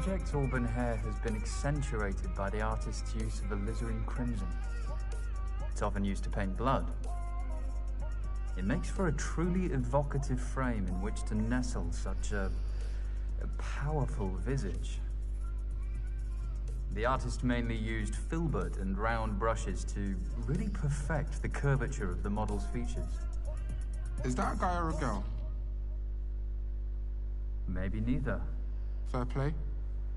subject's auburn hair has been accentuated by the artist's use of alizarin crimson. It's often used to paint blood. It makes for a truly evocative frame in which to nestle such a powerful visage. The artist mainly used filbert and round brushes to really perfect the curvature of the model's features. Is that a guy or a girl? Maybe neither. Fair play.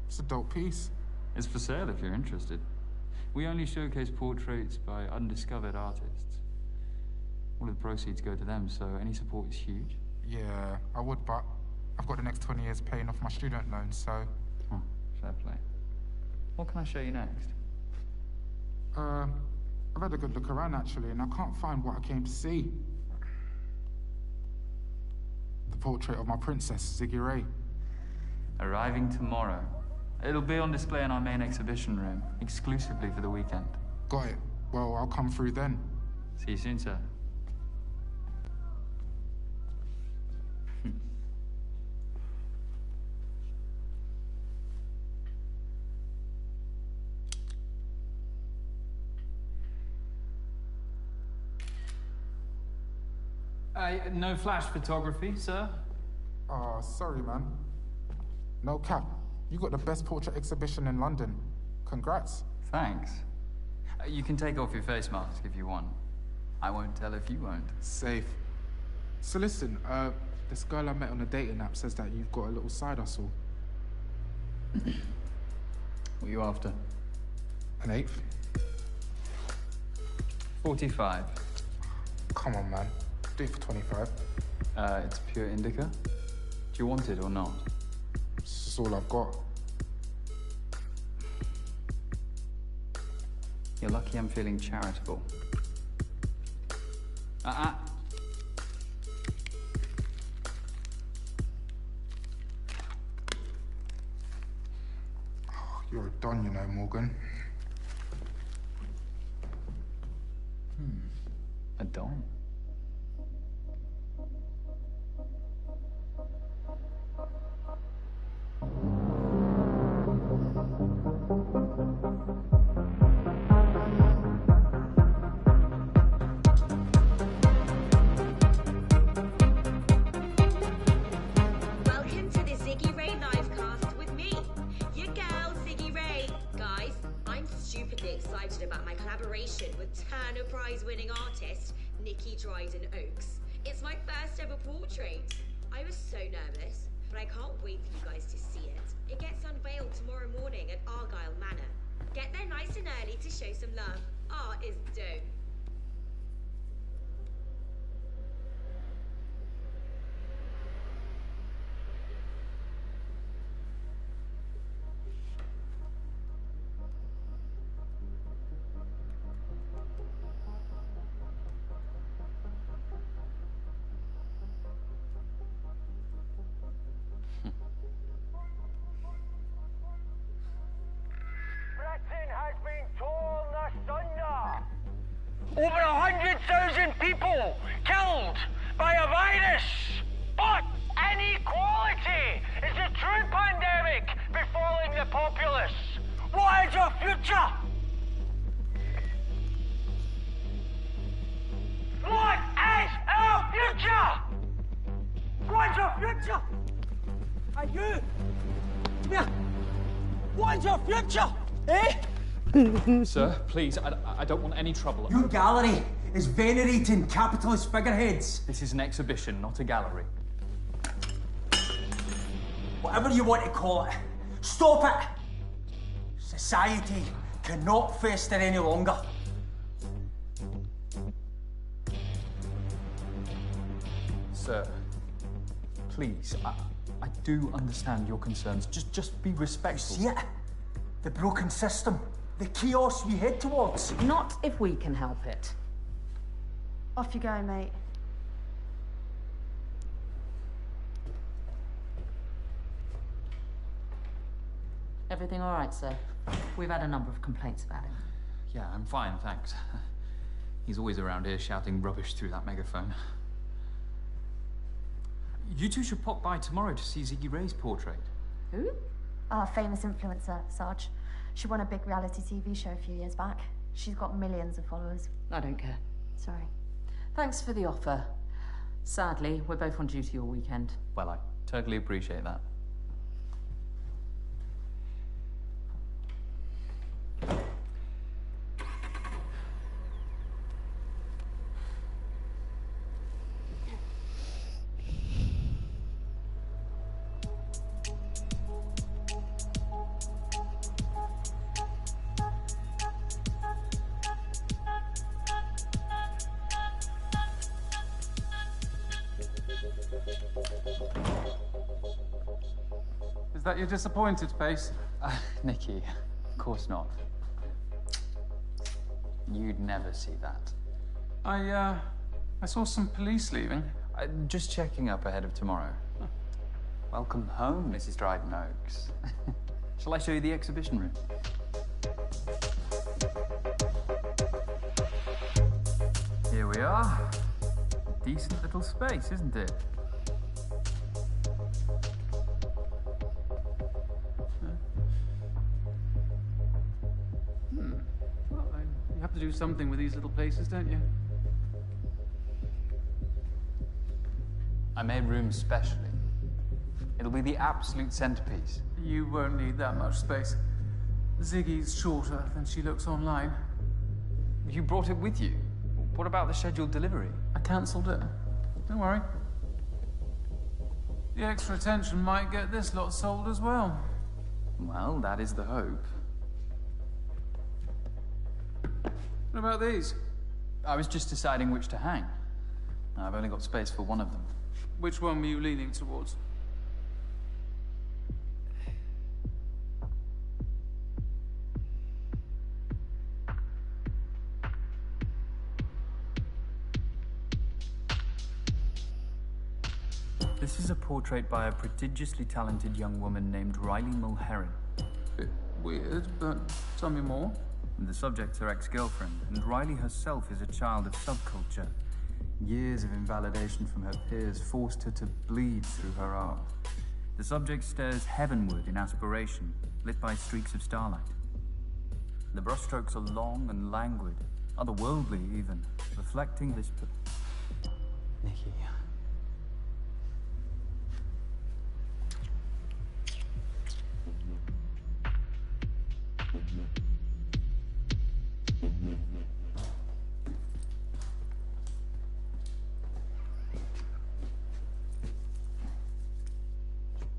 It's a dope piece. It's for sale if you're interested. We only showcase portraits by undiscovered artists. All of the proceeds go to them, so any support is huge. Yeah, I would, but I've got the next 20 years paying off my student loan, so... Oh, fair play. What can I show you next? I've had a good look around, actually, and I can't find what I came to see. The portrait of my princess, Ziggy Ray. Arriving tomorrow. It'll be on display in our main exhibition room, exclusively for the weekend. Got it. Well, I'll come through then. See you soon, sir. No flash photography, sir? Oh, sorry, man. No cap. You got the best portrait exhibition in London. Congrats. Thanks. You can take off your face mask if you want. I won't tell if you won't. Safe. So listen, this girl I met on a dating app says that you've got a little side hustle. What are you after? An eighth? 45. Come on, man. Do it for 25. It's pure indica. Do you want it or not? This is all I've got. You're lucky I'm feeling charitable. You're a don, you know, Morgan. A don? Welcome to the Ziggy Ray livecast with me, your girl Ziggy Ray. Guys, I'm stupidly excited about my collaboration with Turner Prize-winning artist Nikki Dryden Oakes. It's my first ever portrait. I was so nervous, but I can't wait for you guys to see it. It gets unveiled tomorrow morning at Argyle Manor. Get there nice and early to show some love. Art is dope. Has been torn asunder. Over 100,000 people killed by a virus. But inequality is the true pandemic befalling the populace. What is your future? What is our future? What's your future? And you? Come here. What's your future? Eh? Sir, please, I don't want any trouble. Your gallery is venerating capitalist figureheads. This is an exhibition, not a gallery. Whatever you want to call it, stop it! Society cannot fester any longer. Sir, please, I do understand your concerns. Just be respectful. See it? The broken system. The chaos we head towards. Not if we can help it. Off you go, mate. Everything all right, sir? We've had a number of complaints about him. Yeah, I'm fine, thanks. He's always around here shouting rubbish through that megaphone. You two should pop by tomorrow to see Ziggy Ray's portrait. Who? Our famous influencer, Sarge. She won a big reality TV show a few years back. She's got millions of followers. I don't care. Sorry. Thanks for the offer. Sadly, we're both on duty all weekend. Well, I totally appreciate that. Is that your disappointed face? Nikki, of course not. You'd never see that. I saw some police leaving. Just checking up ahead of tomorrow. Huh. Welcome home, Mrs. Dryden Oaks. Shall I show you the exhibition room? Here we are. A decent little space, isn't it? Well, you have to do something with these little places, don't you? I made room specially. It'll be the absolute centerpiece. You won't need that much space. Ziggy's shorter than she looks online. You brought it with you. What about the scheduled delivery? I cancelled it. Don't worry. The extra attention might get this lot sold as well. Well, that is the hope. What about these? I was just deciding which to hang. I've only got space for one of them. Which one were you leaning towards? This is a portrait by a prodigiously talented young woman named Riley Mulheron. Bit weird, but tell me more. The subject's her ex-girlfriend, and Riley herself is a child of subculture. Years of invalidation from her peers forced her to bleed through her art. The subject stares heavenward in aspiration, lit by streaks of starlight. The brushstrokes are long and languid, otherworldly even, reflecting this... Nikki...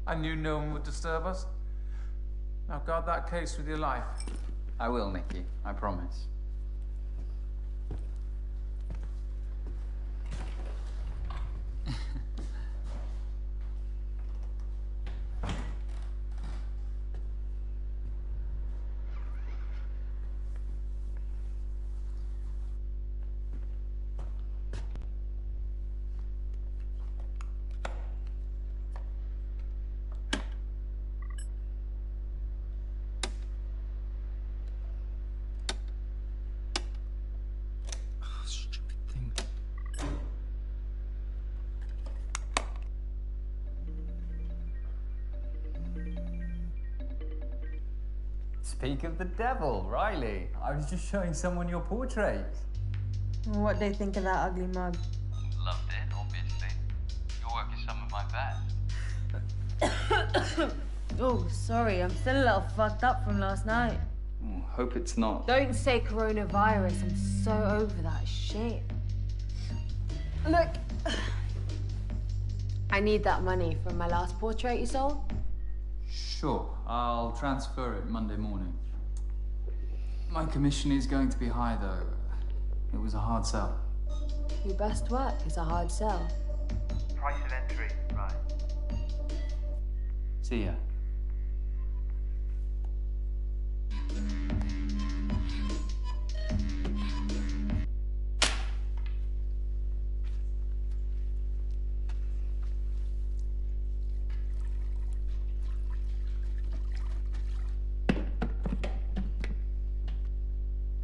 I knew no one would disturb us. Now guard that case with your life. I will, Nikki. I promise. Speak of the devil, Riley. I was just showing someone your portrait. What'd they think of that ugly mug? Loved it, obviously. Your work is some of my best. Oh, sorry, I'm still a little fucked up from last night. Hope it's not. Don't say coronavirus, I'm so over that shit. Look, I need that money from my last portrait you sold. Sure, I'll transfer it Monday morning. My commission is going to be high, though. It was a hard sell. Your best work is a hard sell. Price of entry, right. See ya.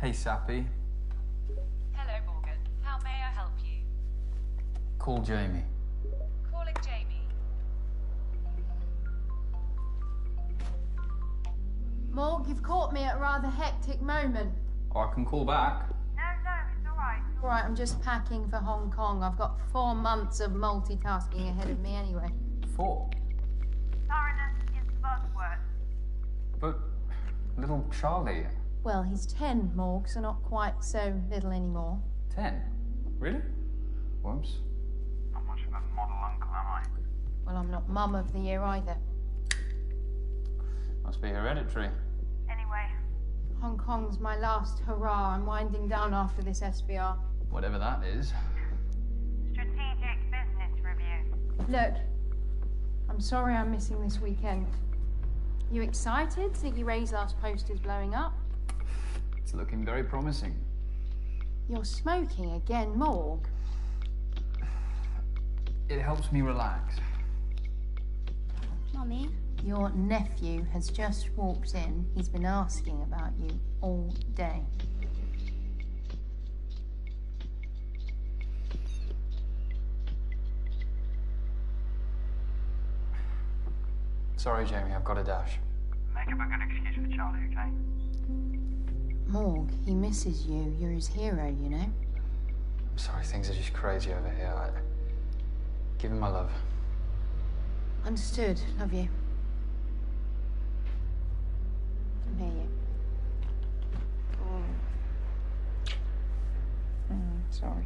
Hey, Sappy. Hello, Morgan. How may I help you? Call Jamie. Calling Jamie. Morg, you've caught me at a rather hectic moment. Or I can call back. No, it's all right. All right, I'm just packing for Hong Kong. I've got 4 months of multitasking ahead of me anyway. 4? Foreigners is the buzzword. But little Charlie... Well, he's 10, Morg, so not quite so little anymore. 10? Really? Whoops. Not much of a model uncle, am I? Well, I'm not Mum of the Year either. Must be hereditary. Anyway, Hong Kong's my last hurrah. I'm winding down after this SBR. Whatever that is. strategic business review. Look, I'm sorry I'm missing this weekend. You excited? Ziggy Ray's last post is blowing up. It's looking very promising. You're smoking again, Morg. It helps me relax. Mummy? Your nephew has just walked in. He's been asking about you all day. Sorry, Jamie, I've got a dash. Make up a good excuse for Charlie, okay? Morg, he misses you. You're his hero, you know? I'm sorry, things are just crazy over here. Give him my love. Understood. Love you. Come here, you. Sorry.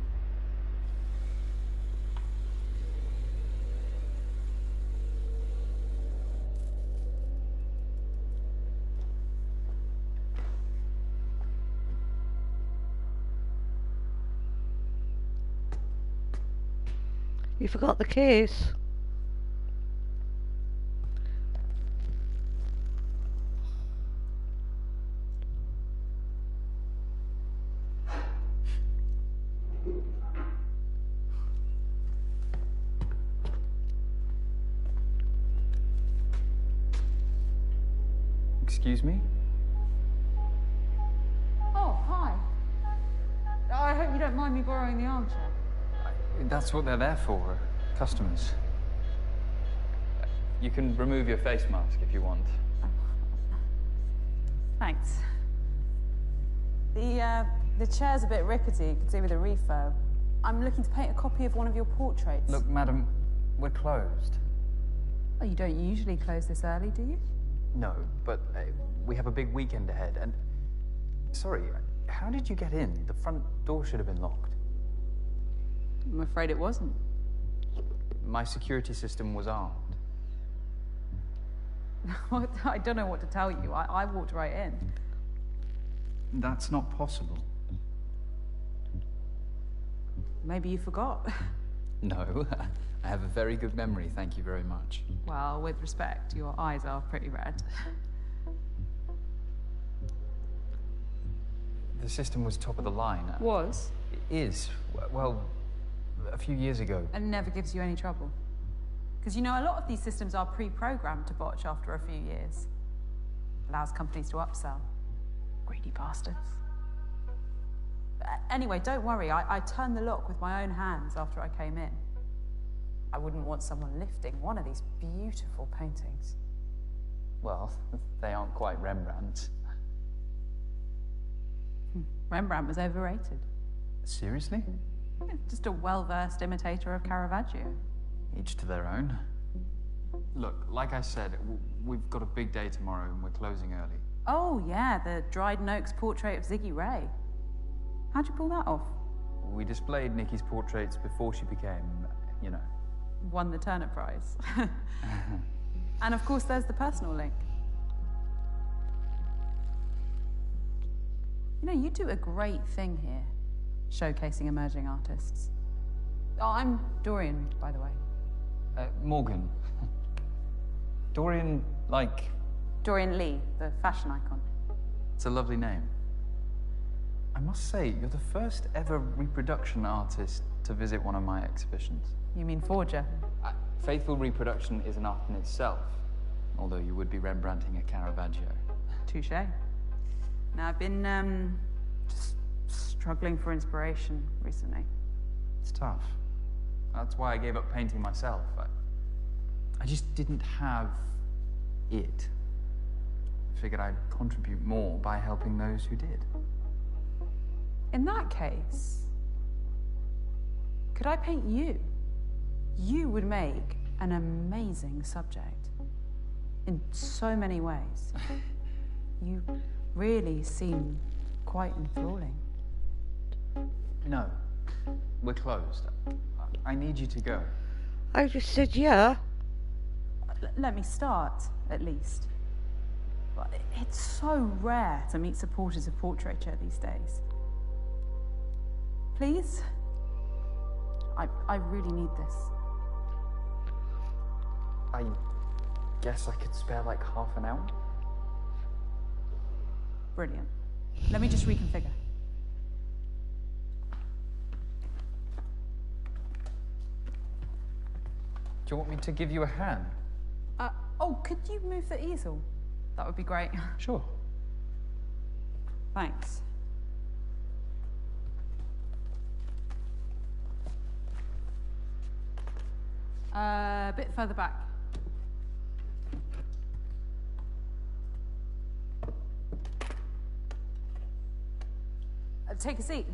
You forgot the case. Excuse me? Oh, hi. I hope you don't mind me borrowing the armchair. That's what they're there for, customers. You can remove your face mask if you want. Thanks. The chair's a bit rickety, you could do with a refurb. I'm looking to paint a copy of one of your portraits. Look, madam, we're closed. Oh, you don't usually close this early, do you? No, but we have a big weekend ahead, and... Sorry, how did you get in? The front door should have been locked. I'm afraid it wasn't. My security system was armed. I don't know what to tell you. I walked right in. That's not possible. Maybe you forgot. No, I have a very good memory, thank you very much. Well, with respect, your eyes are pretty red. The system was top of the line. Was? It is. Well, a few years ago. And never gives you any trouble. Because, you know, a lot of these systems are pre-programmed to botch after a few years. Allows companies to upsell. Greedy bastards. Anyway, don't worry. I turned the lock with my own hands after I came in. I wouldn't want someone lifting one of these beautiful paintings. Well, they aren't quite Rembrandt's. Rembrandt was overrated. Seriously? Just a well-versed imitator of Caravaggio. Each to their own. Look, like I said, we've got a big day tomorrow and we're closing early. Oh, yeah, the Dryden Oaks portrait of Ziggy Ray. How'd you pull that off? We displayed Nikki's portraits before she became, you know... Won the Turner Prize. And of course, there's the personal link. You know, you do a great thing here, showcasing emerging artists. Oh, I'm Dorian, by the way. Morgan. Dorian, like... Dorian Lee, the fashion icon. It's a lovely name. I must say, you're the first ever reproduction artist to visit one of my exhibitions. You mean forger? Faithful reproduction is an art in itself, although you would be Rembrandting a Caravaggio. Touché. Now, I've been, just struggling for inspiration recently. It's tough. That's why I gave up painting myself. I just didn't have it. figured I'd contribute more by helping those who did. In that case, could I paint you? You would make an amazing subject. In so many ways. You really seem quite enthralling. No, we're closed. I need you to go. I just said yeah. Let me start, at least. It's so rare to meet supporters of portraiture these days. Please? I really need this. I guess I could spare like half an hour? Brilliant. Let me just reconfigure. Do you want me to give you a hand? Oh, could you move the easel? That would be great. Sure. Thanks. A bit further back. Take a seat.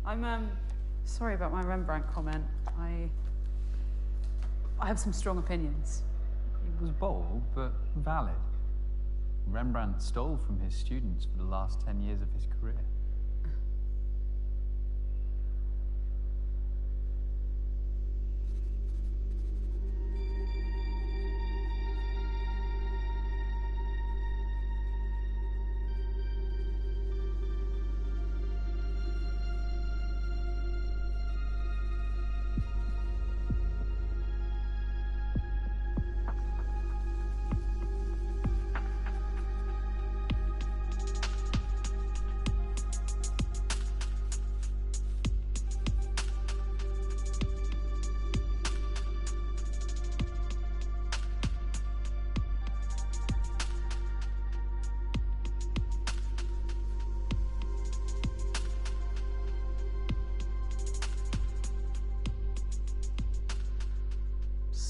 I'm sorry about my Rembrandt comment. I have some strong opinions. It was bold, but valid. Rembrandt stole from his students for the last 10 years of his career.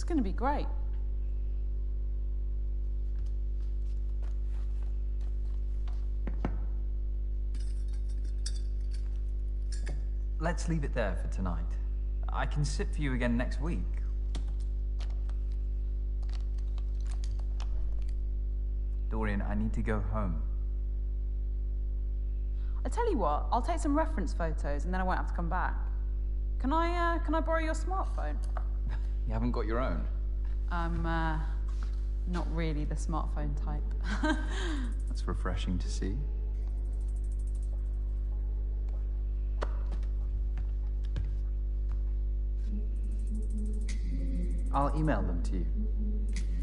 It's going to be great. Let's leave it there for tonight. I can sit for you again next week. Dorian, I need to go home. I tell you what, I'll take some reference photos and then I won't have to come back. Can I borrow your smartphone? You haven't got your own? I'm, not really the smartphone type. That's refreshing to see. I'll email them to you.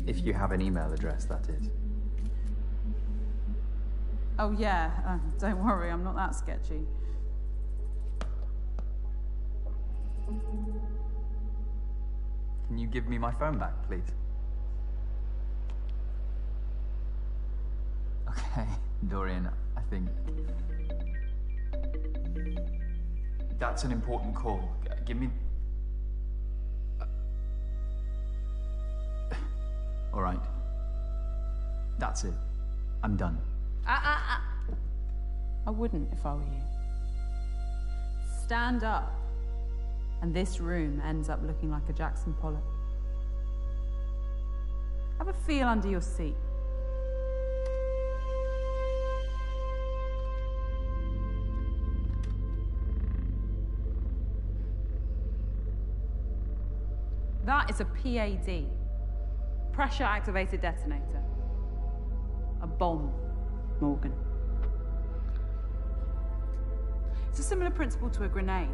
If you have an email address, that is. Oh yeah, don't worry, I'm not that sketchy. Can you give me my phone back, please? Okay, Dorian, I think... That's an important call. Give me... All right. That's it. I'm done. I wouldn't if I were you. Stand up. And this room ends up looking like a Jackson Pollock. Have a feel under your seat. That is a PAD. Pressure activated detonator. A bomb, Morgan. It's a similar principle to a grenade.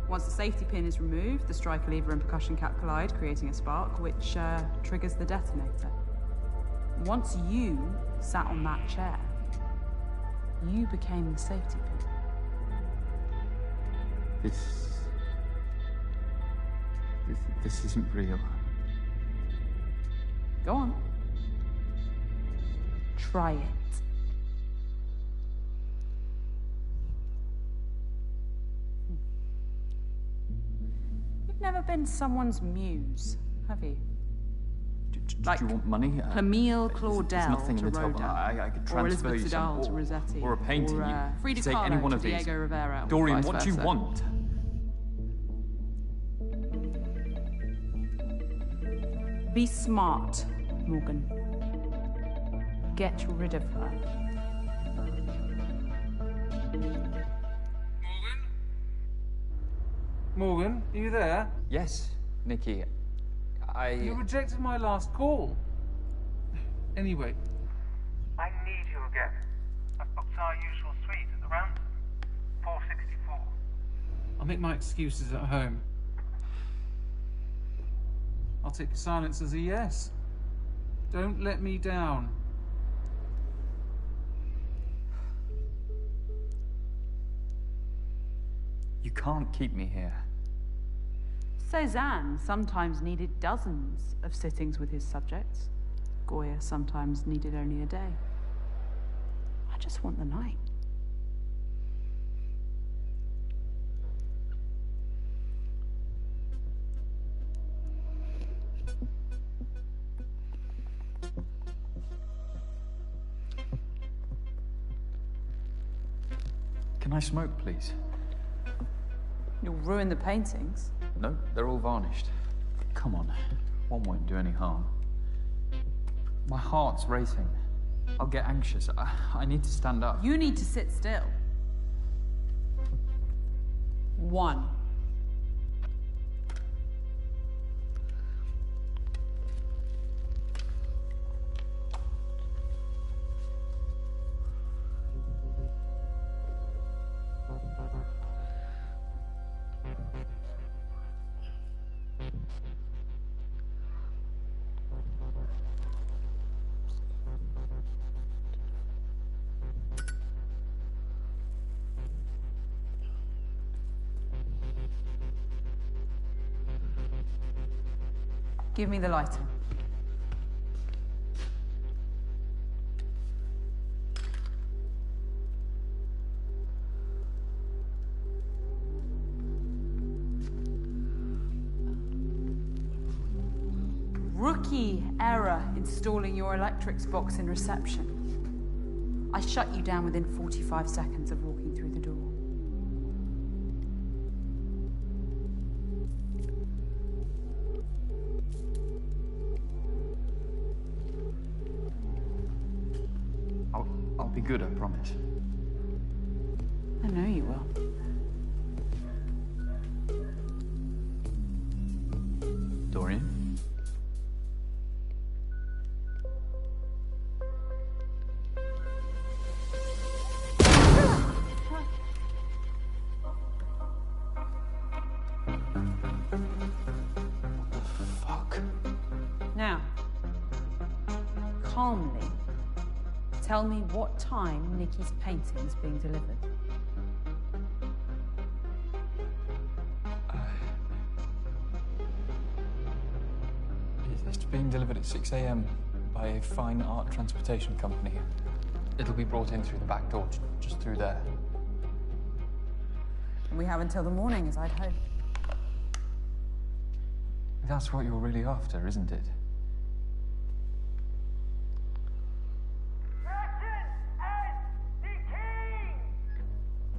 Once the safety pin is removed, the striker lever and percussion cap collide, creating a spark, which triggers the detonator. Once you sat on that chair, you became the safety pin. This isn't real. Go on. Try it. never been someone's muse, have you? Do you want money? Camille Claudel There's nothing to in the top. Rodin, I could or transfer Elizabeth you some, Sedal to Rossetti, or a painting. or You Frida take Kahlo any one to of these. Diego Rivera, or Dorian, vice what do you versa. want? Be smart, Morgan. Get rid of her. Morgan, are you there? Yes, Nikki. You rejected my last call. Anyway. I need you again. I've booked our usual suite at the Round. 464. I'll make my excuses at home. I'll take your silence as a yes. Don't let me down. You can't keep me here. Cézanne sometimes needed dozens of sittings with his subjects. Goya sometimes needed only a day. I just want the night. Can I smoke, please? You'll ruin the paintings. No, they're all varnished. Come on, one won't do any harm. My heart's racing. I'll get anxious. I need to stand up. You need to sit still. 1. Give me the lighter. Rookie error installing your electrics box in reception. I shut you down within 45 seconds of walking through the door. I'll be good, I promise. I know you will. Dorian? Fuck. Now, calmly, tell me what time Nikki's painting's being delivered. It's being delivered at 6 a.m. by a fine art transportation company. It'll be brought in through the back door, just through there. We have until the morning, as I'd hoped. That's what you're really after, isn't it?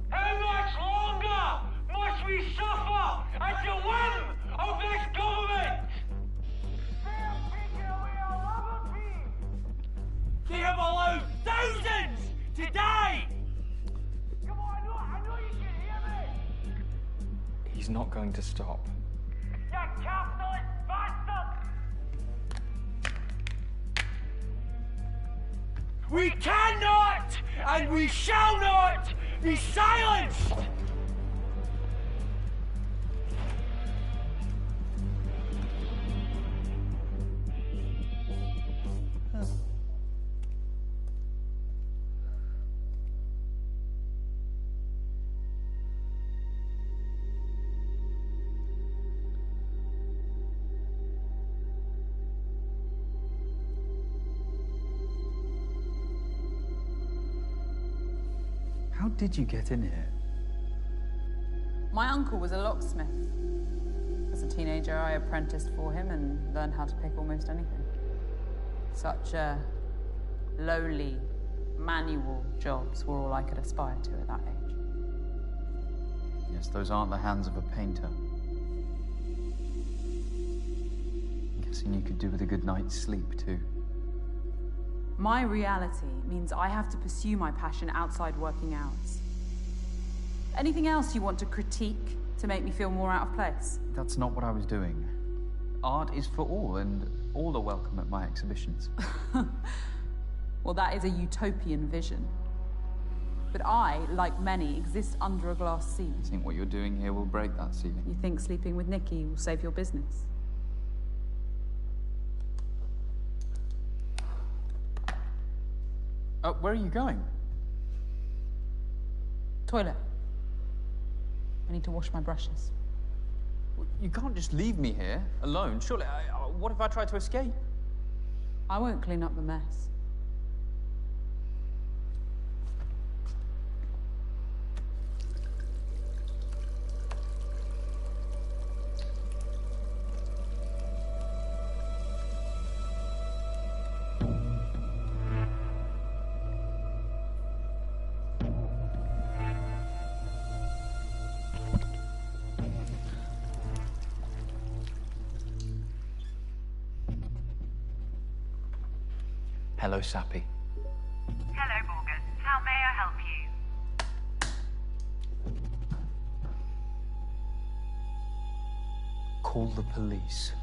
How much longer must we suffer at the whim of this government? They have allowed thousands to die! Come on, I know you can hear me! He's not going to stop. You capitalist bastard! We cannot and we shall not be silenced! How did you get in here? My uncle was a locksmith. As a teenager, I apprenticed for him and learned how to pick almost anything. Such lowly, manual jobs were all I could aspire to at that age. Yes, those aren't the hands of a painter. I'm guessing you could do with a good night's sleep, too. My reality means I have to pursue my passion outside working hours. Anything else you want to critique to make me feel more out of place? That's not what I was doing. Art is for all, and all are welcome at my exhibitions. Well, that is a utopian vision. But I, like many, exist under a glass ceiling. You think what you're doing here will break that ceiling? You think sleeping with Nikki will save your business? Where are you going? Toilet. I need to wash my brushes. You can't just leave me here, alone. Surely, what if I try to escape? I won't clean up the mess. Hello, Sappy. Hello, Morgan. How may I help you? Call the police.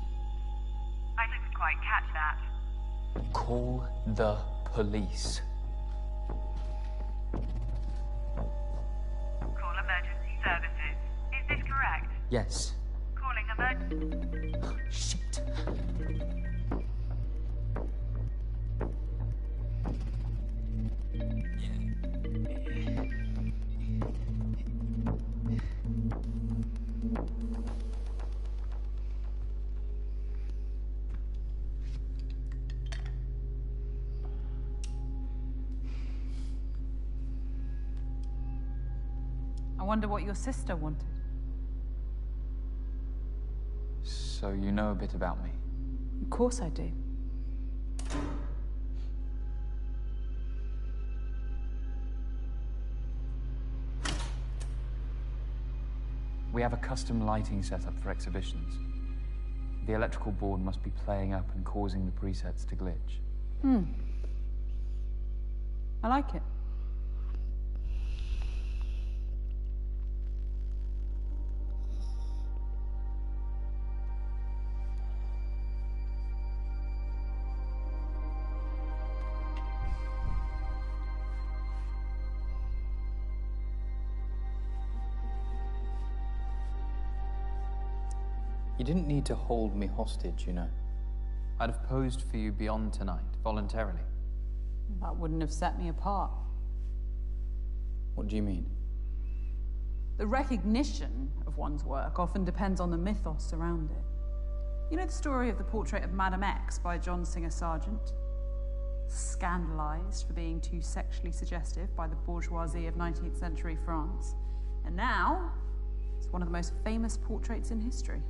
I didn't quite catch that. Call the police. Call emergency services. Is this correct? Yes. Calling emergency... Shit. I wonder what your sister wanted. So you know a bit about me? Of course I do. We have a custom lighting setup for exhibitions. The electrical board must be playing up and causing the presets to glitch. I like it. You didn't need to hold me hostage, you know. I'd have posed for you beyond tonight, voluntarily. That wouldn't have set me apart. What do you mean? The recognition of one's work often depends on the mythos surrounding it. You know the story of the portrait of Madame X by John Singer Sargent? Scandalized for being too sexually suggestive by the bourgeoisie of 19th century France. And now, it's one of the most famous portraits in history.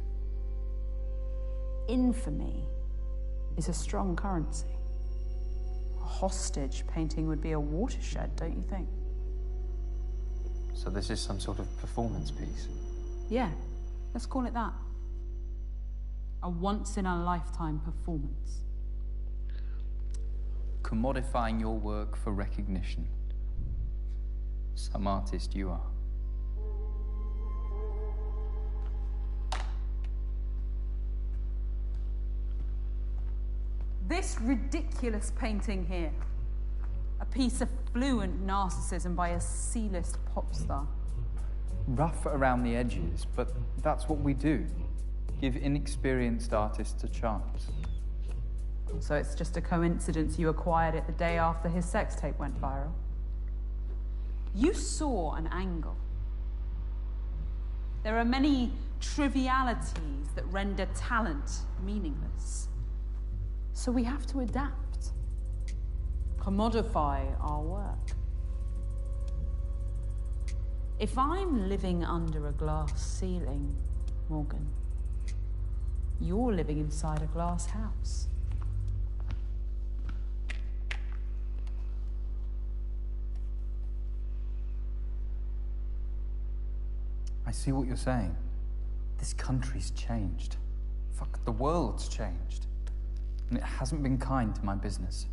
Infamy is a strong currency. A hostage painting would be a watershed, don't you think? So this is some sort of performance piece? Yeah, let's call it that. A once-in-a-lifetime performance. Commodifying your work for recognition. Some artist you are. This ridiculous painting here. A piece of fluent narcissism by a C-list pop star. Rough around the edges, but that's what we do. Give inexperienced artists a chance. So it's just a coincidence you acquired it the day after his sex tape went viral? You saw an angle. There are many trivialities that render talent meaningless. So we have to adapt, commodify our work. If I'm living under a glass ceiling, Morgan, You're living inside a glass house. I see what you're saying. This country's changed. Fuck, the world's changed. And it hasn't been kind to my business.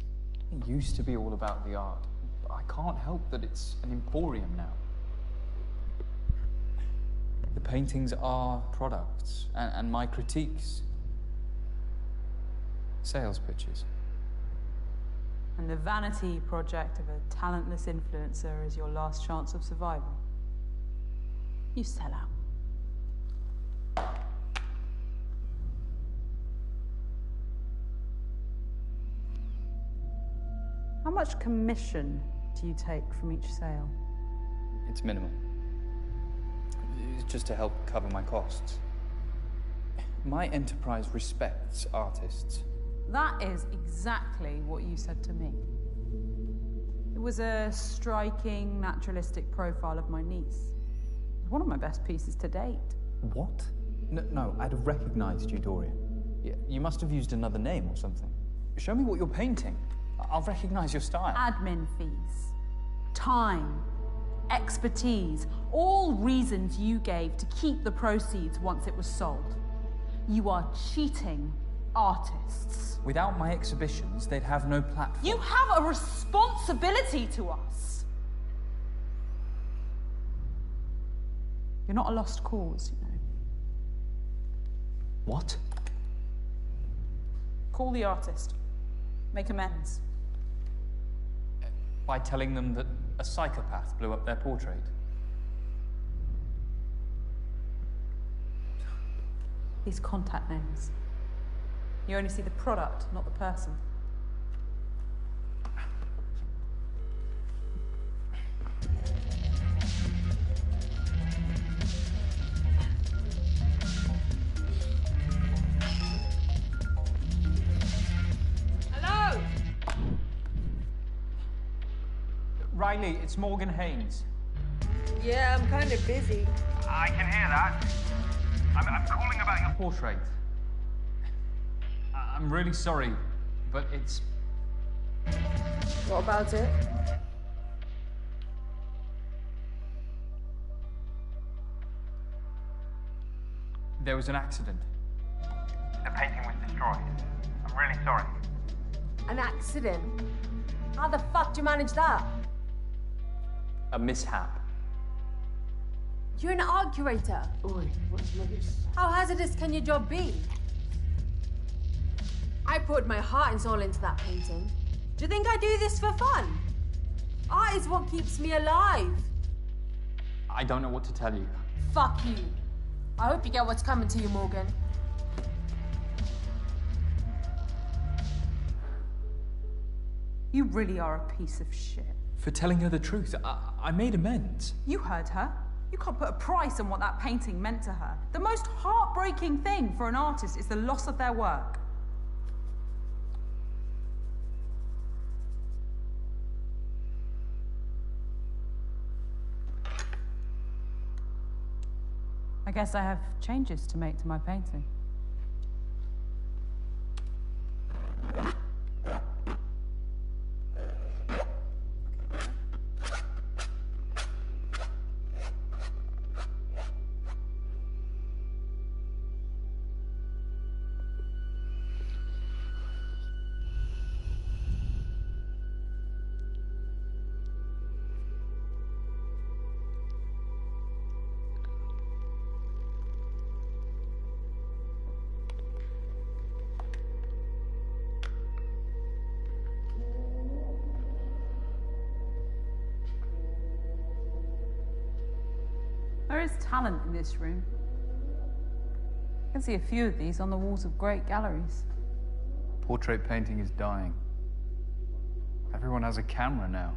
It used to be all about the art. But I can't help that it's an emporium now. The paintings are products, and my critiques, sales pitches. And the vanity project of a talentless influencer is your last chance of survival. You sell out. How much commission do you take from each sale? It's minimal. It's just to help cover my costs. My enterprise respects artists. That is exactly what you said to me. It was a striking, naturalistic profile of my niece. It was one of my best pieces to date. What? No, I'd have recognized you, Dorian. You must have used another name or something. Show me what you're painting. I'll recognize your style. Admin fees, time, expertise, all reasons you gave to keep the proceeds once it was sold. You are cheating artists. Without my exhibitions, they'd have no platform. You have a responsibility to us. You're not a lost cause, you know. What? Call the artist. Make amends. By telling them that a psychopath blew up their portrait. These contact names. You only see the product, not the person. Hello? Riley, it's Morgan Haynes. Yeah, I'm kind of busy. I can hear that. I'm calling about your Portrait. I'm really sorry, but it's... What about it? There was an accident. The painting was destroyed. I'm really sorry. An accident? How the fuck do you manage that? A mishap. You're an art curator. Oi, what's this? How hazardous can your job be? I poured my heart and soul into that painting. Do you think I do this for fun? Art is what keeps me alive. I don't know what to tell you. Fuck you. I hope you get what's coming to you, Morgan. You really are a piece of shit. For telling her the truth, I made amends. You heard her. You can't put a price on what that painting meant to her. The most heartbreaking thing for an artist is the loss of their work. I guess I have changes to make to my painting. There is talent in this room. I can see a few of these on the walls of great galleries. Portrait painting is dying. Everyone has a camera now,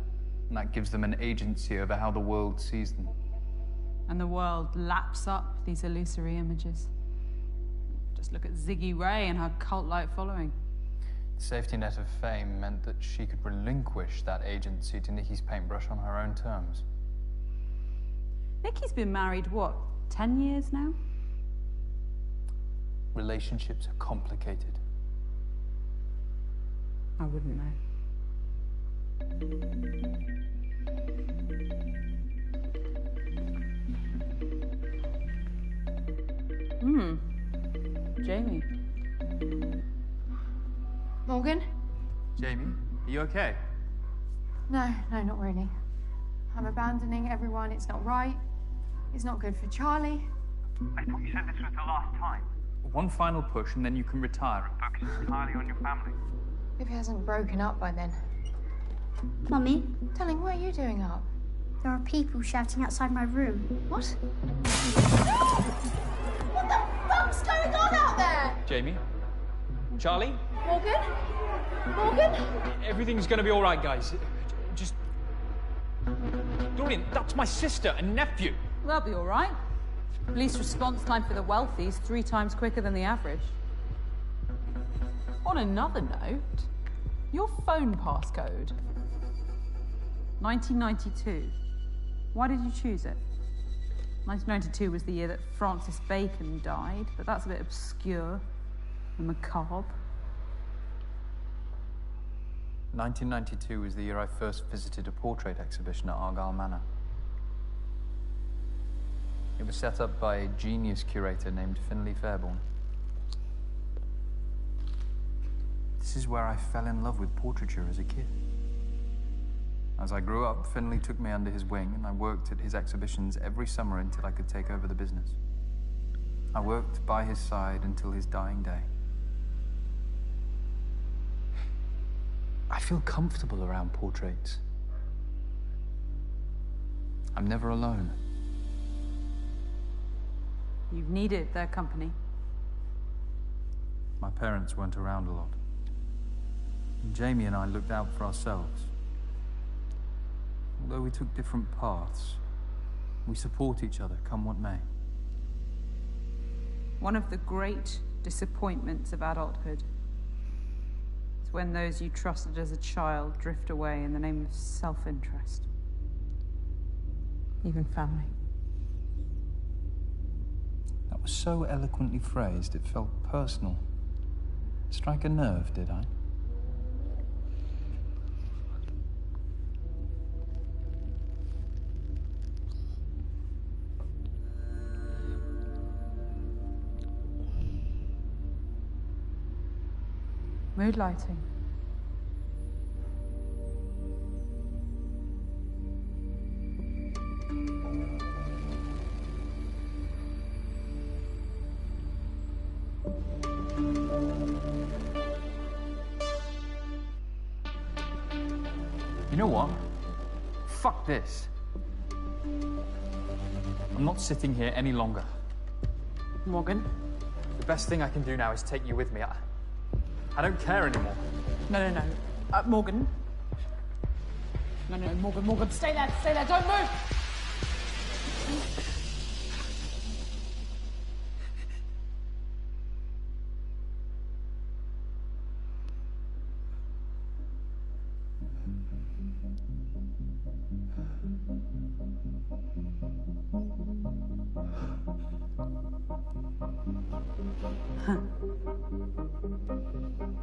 and that gives them an agency over how the world sees them. And the world laps up these illusory images. Just look at Ziggy Ray and her cult-like following. The safety net of fame meant that she could relinquish that agency to Nikki's paintbrush on her own terms. Nikki's been married, what, 10 years now? Relationships are complicated. I wouldn't know. Jamie. Morgan? Jamie, are you okay? No, not really. I'm abandoning everyone. It's not right. It's not good for Charlie. I thought you said this was the last time. One final push and then you can retire. Focus entirely on your family. If he hasn't broken up by then. Mummy, Darling, what are you doing up? there are people shouting outside my room. What? What the fuck's going on out there? Jamie? Charlie? Morgan? Morgan? Everything's gonna be all right, guys. Just... Dorian, that's my sister and nephew. They'll be all right. Police response time for the wealthy is 3 times quicker than the average. On another note, your phone passcode. 1992. Why did you choose it? 1992 was the year that Francis Bacon died, but that's a bit obscure and macabre. 1992 was the year I first visited a portrait exhibition at Argyle Manor. It was set up by a genius curator named Finlay Fairborn. This is where I fell in love with portraiture as a kid. As I grew up, Finlay took me under his wing and I worked at his exhibitions every summer until I could take over the business. I worked by his side until his dying day. I feel comfortable around portraits. I'm never alone. You've needed their company. My parents weren't around a lot. And Jamie and I looked out for ourselves. Although we took different paths, we support each other, come what may. One of the great disappointments of adulthood is when those you trusted as a child drift away in the name of self-interest. Even family. That was so eloquently phrased, it felt personal. Strike a nerve, did I? Mood lighting. You know what? Fuck this. I'm not sitting here any longer. Morgan? The best thing I can do now is take you with me. I don't care anymore. No. Morgan. No, Morgan, stay there, don't move!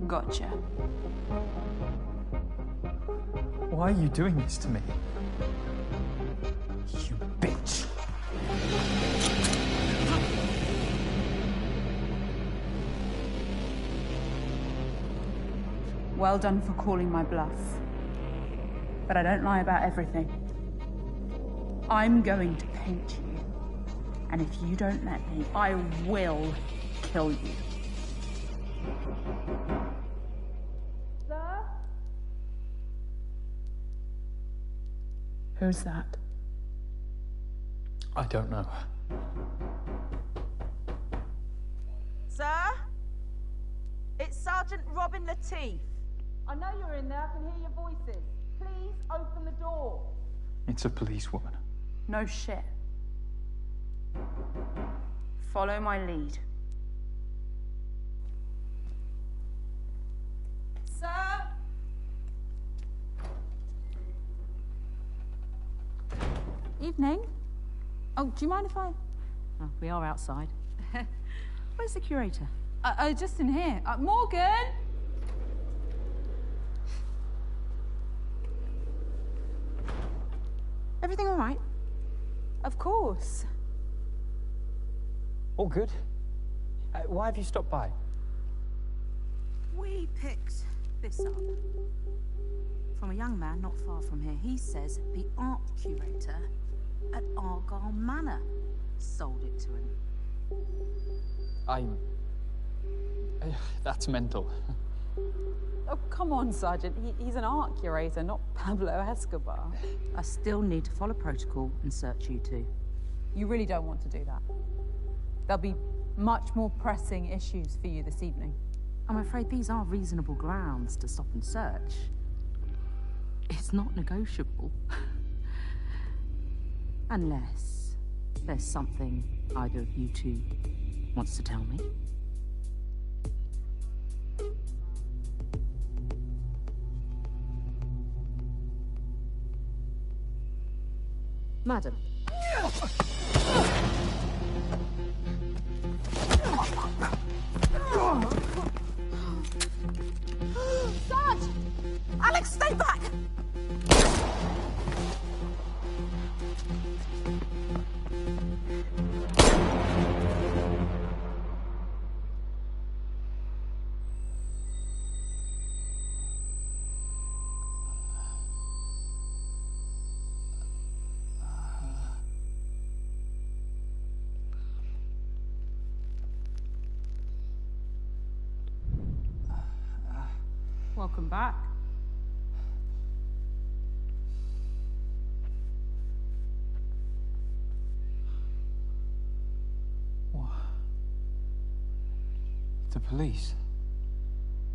Gotcha. Why are you doing this to me? You bitch. Well done for calling my bluff. But I don't lie about everything. I'm going to paint you. And if you don't let me, I will kill you. Sir? Who's that? I don't know. Sir? It's Sergeant Robin Lateef. I know you're in there. I can hear your voices. Please open the door. It's a policewoman. No shit. Follow my lead. Sir? Evening. Oh, do you mind if I... Oh, we are outside. Where's the curator? Just in here. Morgan! Everything all right? Of course. All good. Why have you stopped by? We picked this up from a young man not far from here. He says the art curator at Argyle Manor sold it to him. That's mental. Oh, come on, Sergeant. He's an art curator, not Pablo Escobar. I still need to follow protocol and search you two. You really don't want to do that. There'll be much more pressing issues for you this evening. I'm afraid these are reasonable grounds to stop and search. It's not negotiable. Unless there's something either of you two wants to tell me. Madam. Sarge! Alex, stay back! Welcome back. What? The police?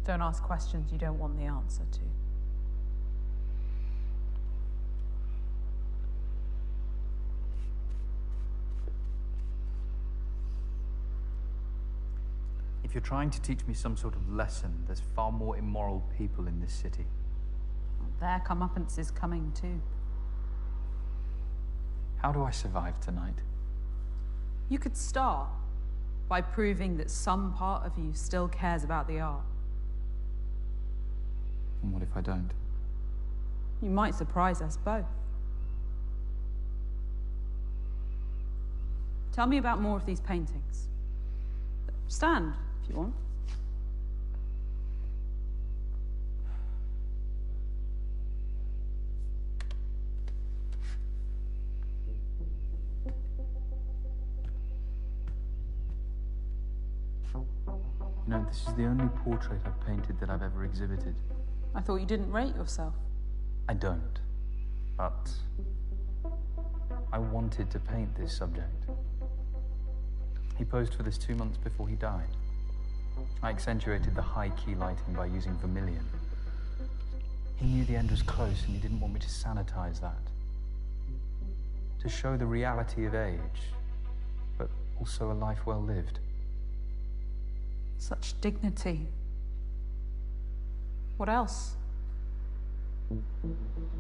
Don't ask questions you don't want the answer to. If you're trying to teach me some sort of lesson, there's far more immoral people in this city. Their comeuppance is coming too. How do I survive tonight? You could start by proving that some part of you still cares about the art. And what if I don't? You might surprise us both. Tell me about more of these paintings. Stand, if you want. You know, this is the only portrait I've painted that I've ever exhibited. I thought you didn't rate yourself. I don't. But I wanted to paint this subject. He posed for this 2 months before he died. I accentuated the high-key lighting by using vermilion. He knew the end was close and he didn't want me to sanitize that. To show the reality of age, but also a life well lived. Such dignity. What else?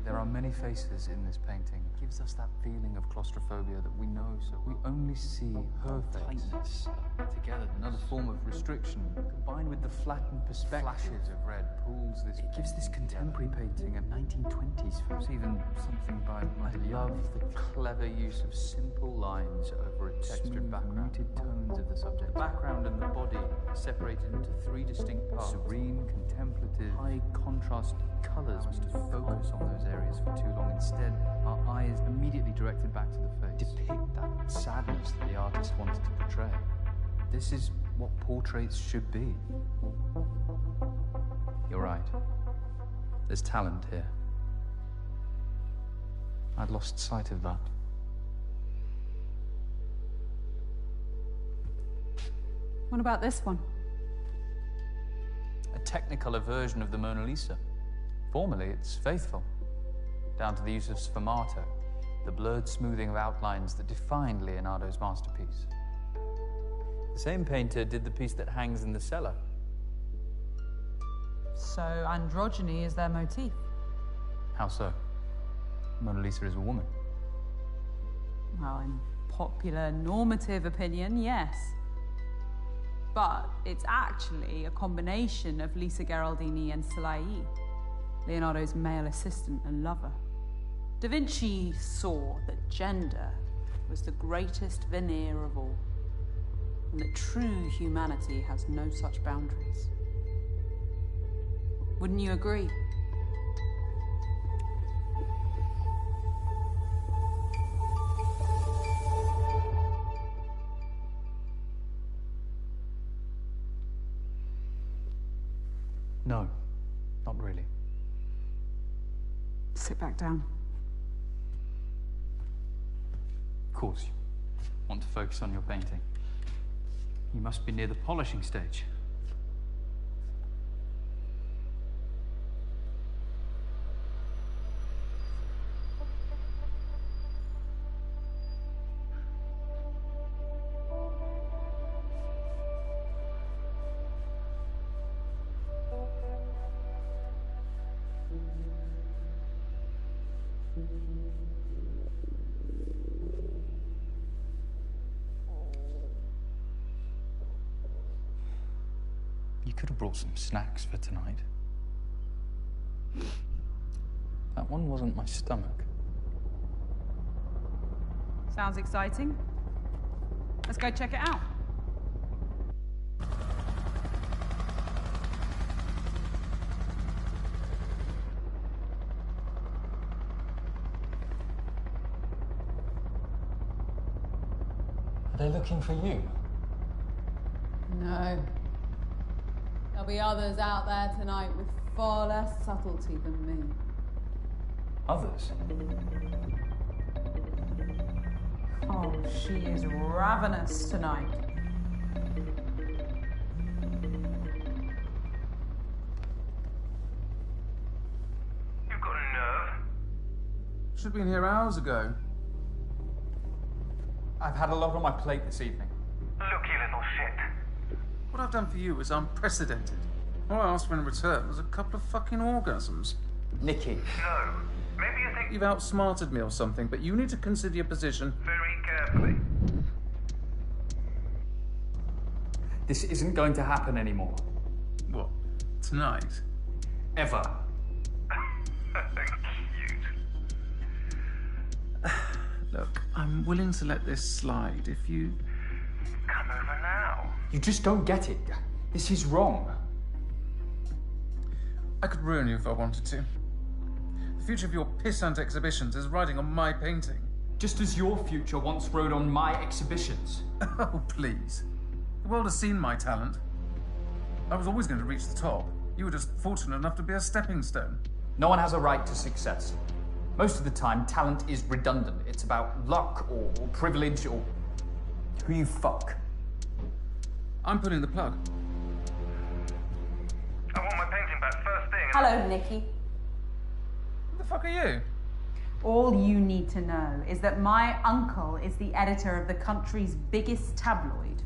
There are many faces in this painting. It gives us that feeling of claustrophobia that we know, so we only see her tightness together. Another form of restriction, combined with the flattened perspective. Flashes of red pulls this. It gives this contemporary painting a 1920s feel. It's even something by I love the clever use of simple lines over a textured background. Muted tones of the subject. The background and the body are separated into 3 distinct parts. Serene, contemplative, high contrast colors to focus on those areas for too long. Instead, our eyes immediately directed back to the face. Depict that sadness that the artist wanted to portray. This is what portraits should be. You're right. There's talent here. I'd lost sight of that. What about this one? A technicolor version of the Mona Lisa. Formally, it's faithful, down to the use of sfumato, the blurred smoothing of outlines that defined Leonardo's masterpiece. The same painter did the piece that hangs in the cellar. So androgyny is their motif. How so? Mona Lisa is a woman. Well, in popular normative opinion, yes. but it's actually a combination of Lisa Gherardini and Salai, Leonardo's male assistant and lover. Da Vinci saw that gender was the greatest veneer of all, and that true humanity has no such boundaries. Wouldn't you agree? No, not really. Sit back down. Of course, you want to focus on your painting. You must be near the polishing stage. You could have brought some snacks for tonight. That one wasn't my stomach. Sounds exciting. Let's go check it out. Are they looking for you? No. There'll be others out there tonight with far less subtlety than me. Others? Oh, she is ravenous tonight. You've got a nerve. Should have been here hours ago. I've had a lot on my plate this evening. Look, you little shit. What I've done for you is unprecedented. All I asked for in return was a couple of fucking orgasms. Nikki. No. Maybe you think You've outsmarted me or something, but you need to consider your position very carefully. This isn't going to happen anymore. What? Tonight? Ever. Look, I'm willing to let this slide if you... Come over now. You just don't get it. This is wrong. I could ruin you if I wanted to. The future of your pissant exhibitions is riding on my painting. Just as your future once rode on my exhibitions. Oh, please. The world has seen my talent. I was always going to reach the top. You were just fortunate enough to be a stepping stone. No one has a right to success. Most of the time, talent is redundant. It's about luck or privilege or who you fuck. I'm pulling the plug. I want my painting back first thing. Hello, Nikki. Who the fuck are you? All you need to know is that my uncle is the editor of the country's biggest tabloid.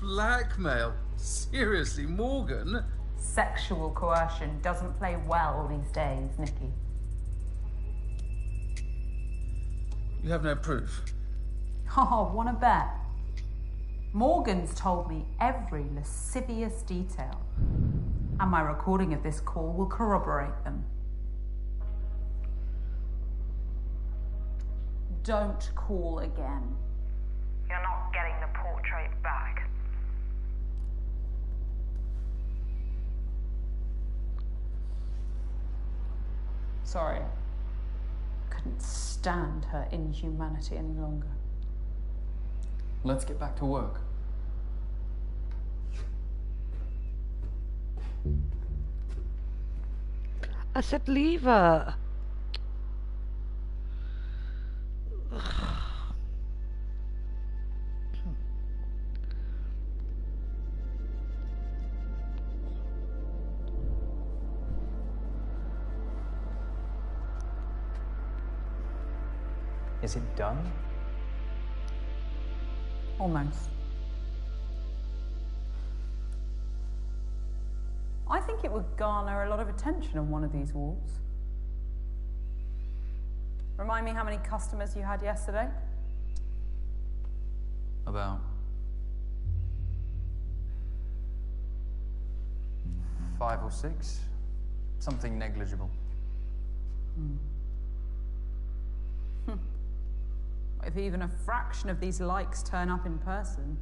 Blackmail? Seriously, Morgan? Sexual coercion doesn't play well these days, Nikki. You have no proof. Oh, wanna bet? Morgan's told me every lascivious detail, and my recording of this call will corroborate them. Don't call again. You're not getting the portrait back. Sorry. Couldn't stand her inhumanity any longer. Let's get back to work. I said leave her. Is it done? Almost. I think it would garner a lot of attention on one of these walls. Remind me how many customers you had yesterday? About 5 or 6. Something negligible. If even a fraction of these likes turn up in person,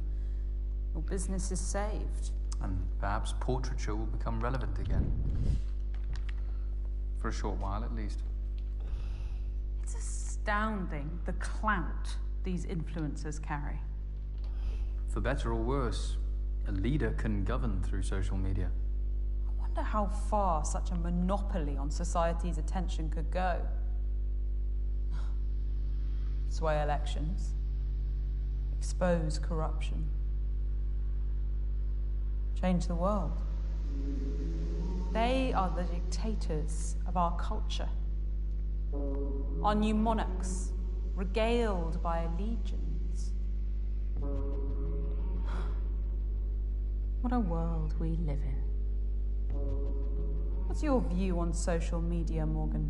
your business is saved. And perhaps portraiture will become relevant again. For a short while, at least. It's astounding the clout these influencers carry. For better or worse, a leader can govern through social media. I wonder how far such a monopoly on society's attention could go. Sway elections, expose corruption, change the world. They are the dictators of our culture. Our new monarchs, regaled by legions. What a world we live in. What's your view on social media, Morgan?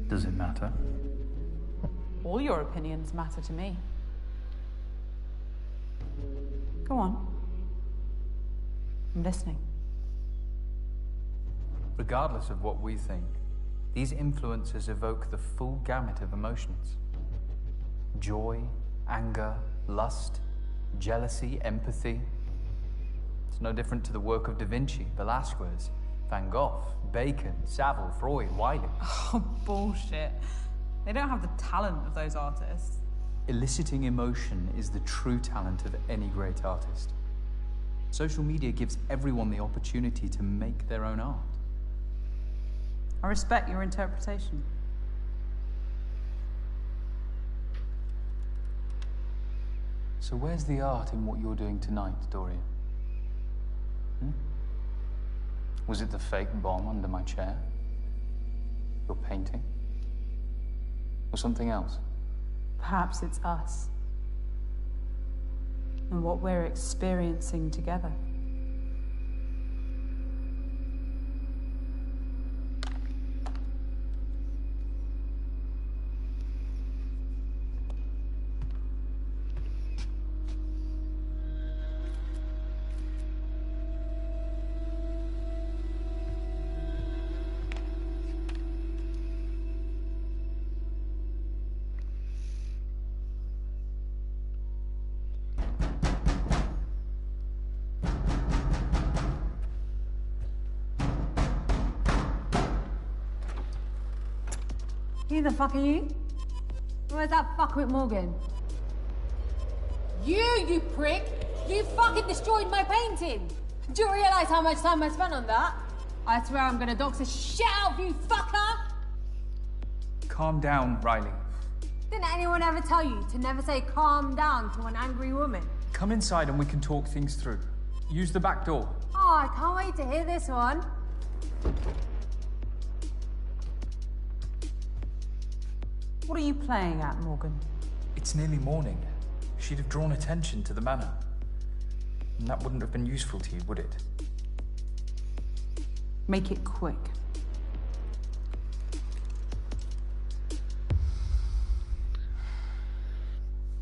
Does it matter? All your opinions matter to me. Go on. I'm listening. Regardless of what we think, these influencers evoke the full gamut of emotions. Joy, anger, lust, jealousy, empathy. It's no different to the work of Da Vinci, Velasquez, Van Gogh, Bacon, Savile, Freud, Wiley. Oh, bullshit. They don't have the talent of those artists. Eliciting emotion is the true talent of any great artist. Social media gives everyone the opportunity to make their own art. I respect your interpretation. So where's the art in what you're doing tonight, Dorian? Was it the fake bomb under my chair? Your painting? Or something else? Perhaps it's us. And what we're experiencing together. Who the fuck are you? Where's that fuck with Morgan? You prick! You fucking destroyed my painting! Do you realise how much time I spent on that? I swear I'm gonna dox the shit out of you, fucker! Calm down, Riley. Didn't anyone ever tell you to never say calm down to an angry woman? Come inside and we can talk things through. Use the back door. Oh, I can't wait to hear this one. What are you playing at, Morgan? It's nearly morning. She'd have drawn attention to the manor. And that wouldn't have been useful to you, would it? Make it quick.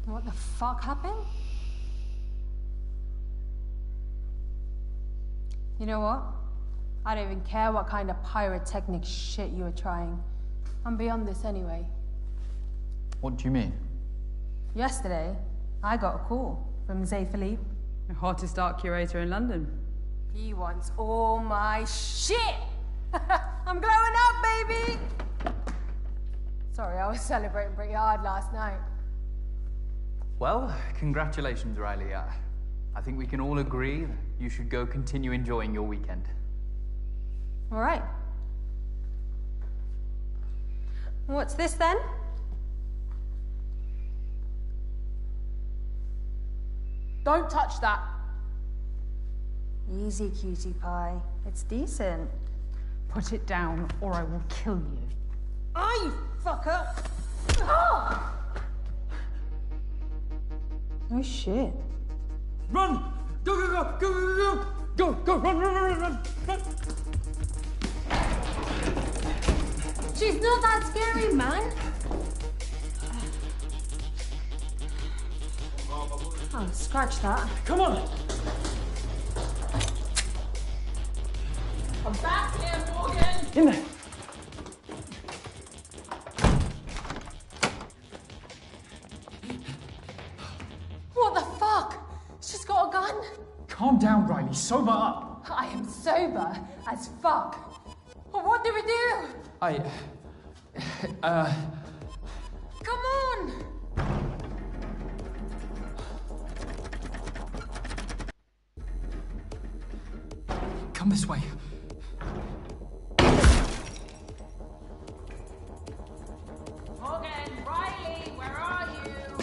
What the fuck happened? You know what? I don't even care what kind of pyrotechnic shit you were trying. I'm beyond this anyway. What do you mean? Yesterday, I got a call from Zé Philippe. The hottest art curator in London. He wants all my shit! I'm glowing up, baby! Sorry, I was celebrating pretty hard last night. Well, congratulations, Riley. I think we can all agree that you should go continue enjoying your weekend. All right. What's this then? Don't touch that. Easy, cutie pie. It's decent. Put it down or I will kill you. Oh, you fucker! Oh! Oh, shit. Run! Go, go, go, go, go, go! Go, go, run, run, run, run, run! She's not that scary, man. Oh, scratch that. Come on! I'm back here, Morgan! In there! What the fuck? She's got a gun? Calm down, Riley. Sober up. I am sober as fuck. Well, what do we do? Come on! Come this way. Morgan, Riley, where are you?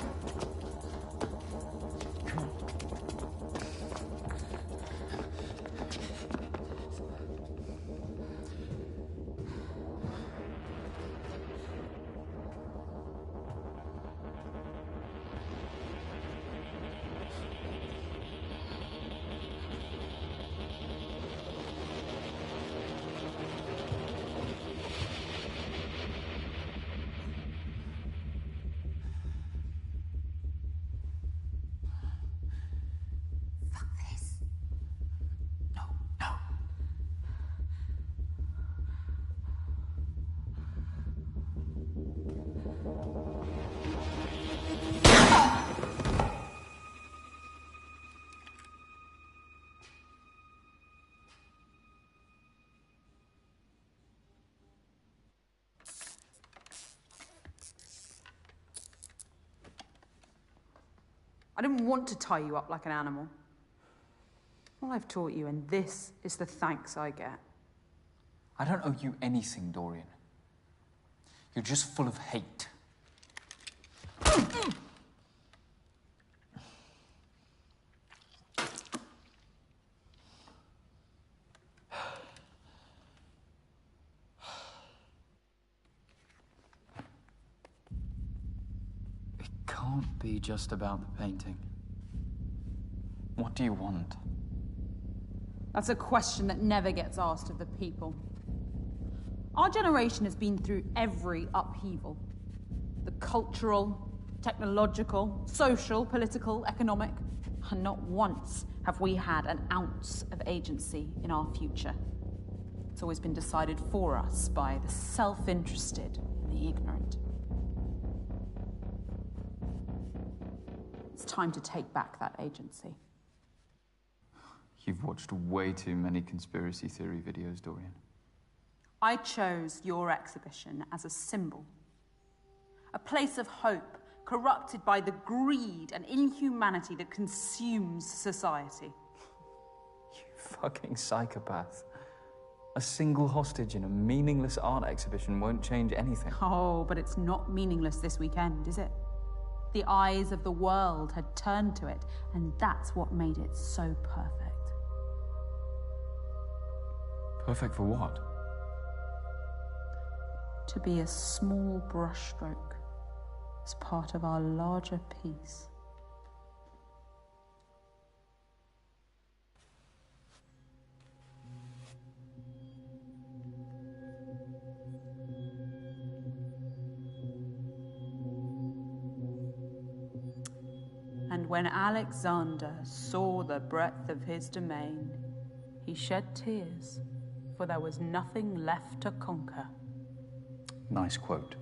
I didn't want to tie you up like an animal. All I've taught you, and this is the thanks I get. I don't owe you anything, Dorian. You're just full of hate. Can't be just about the painting. What do you want? That's a question that never gets asked of the people. Our generation has been through every upheaval. The cultural, technological, social, political, economic. And not once have we had an ounce of agency in our future. It's always been decided for us by the self-interested and the ignorant. It's time to take back that agency. You've watched way too many conspiracy theory videos, Dorian. I chose your exhibition as a symbol. A place of hope, corrupted by the greed and inhumanity that consumes society. You fucking psychopath. A single hostage in a meaningless art exhibition won't change anything. Oh, but it's not meaningless this weekend, is it? The eyes of the world had turned to it, and that's what made it so perfect. Perfect for what? To be a small brushstroke as part of our larger piece. And when Alexander saw the breadth of his domain, he shed tears, for there was nothing left to conquer. Nice quote.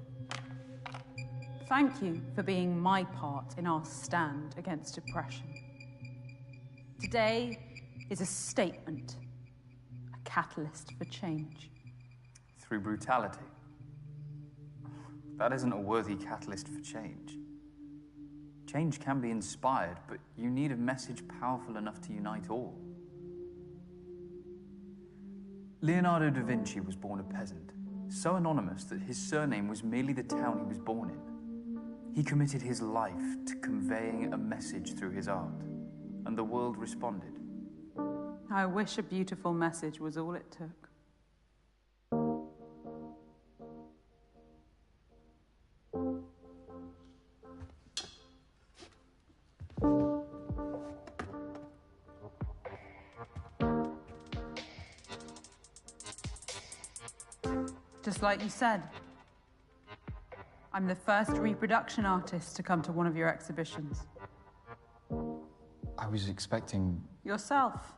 Thank you for being my part in our stand against oppression. Today is a statement, a catalyst for change. Through brutality. That isn't a worthy catalyst for change. Change can be inspired, but you need a message powerful enough to unite all. Leonardo da Vinci was born a peasant, so anonymous that his surname was merely the town he was born in. He committed his life to conveying a message through his art, and the world responded. I wish a beautiful message was all it took. Just like you said, I'm the first reproduction artist to come to one of your exhibitions. I was expecting... Yourself.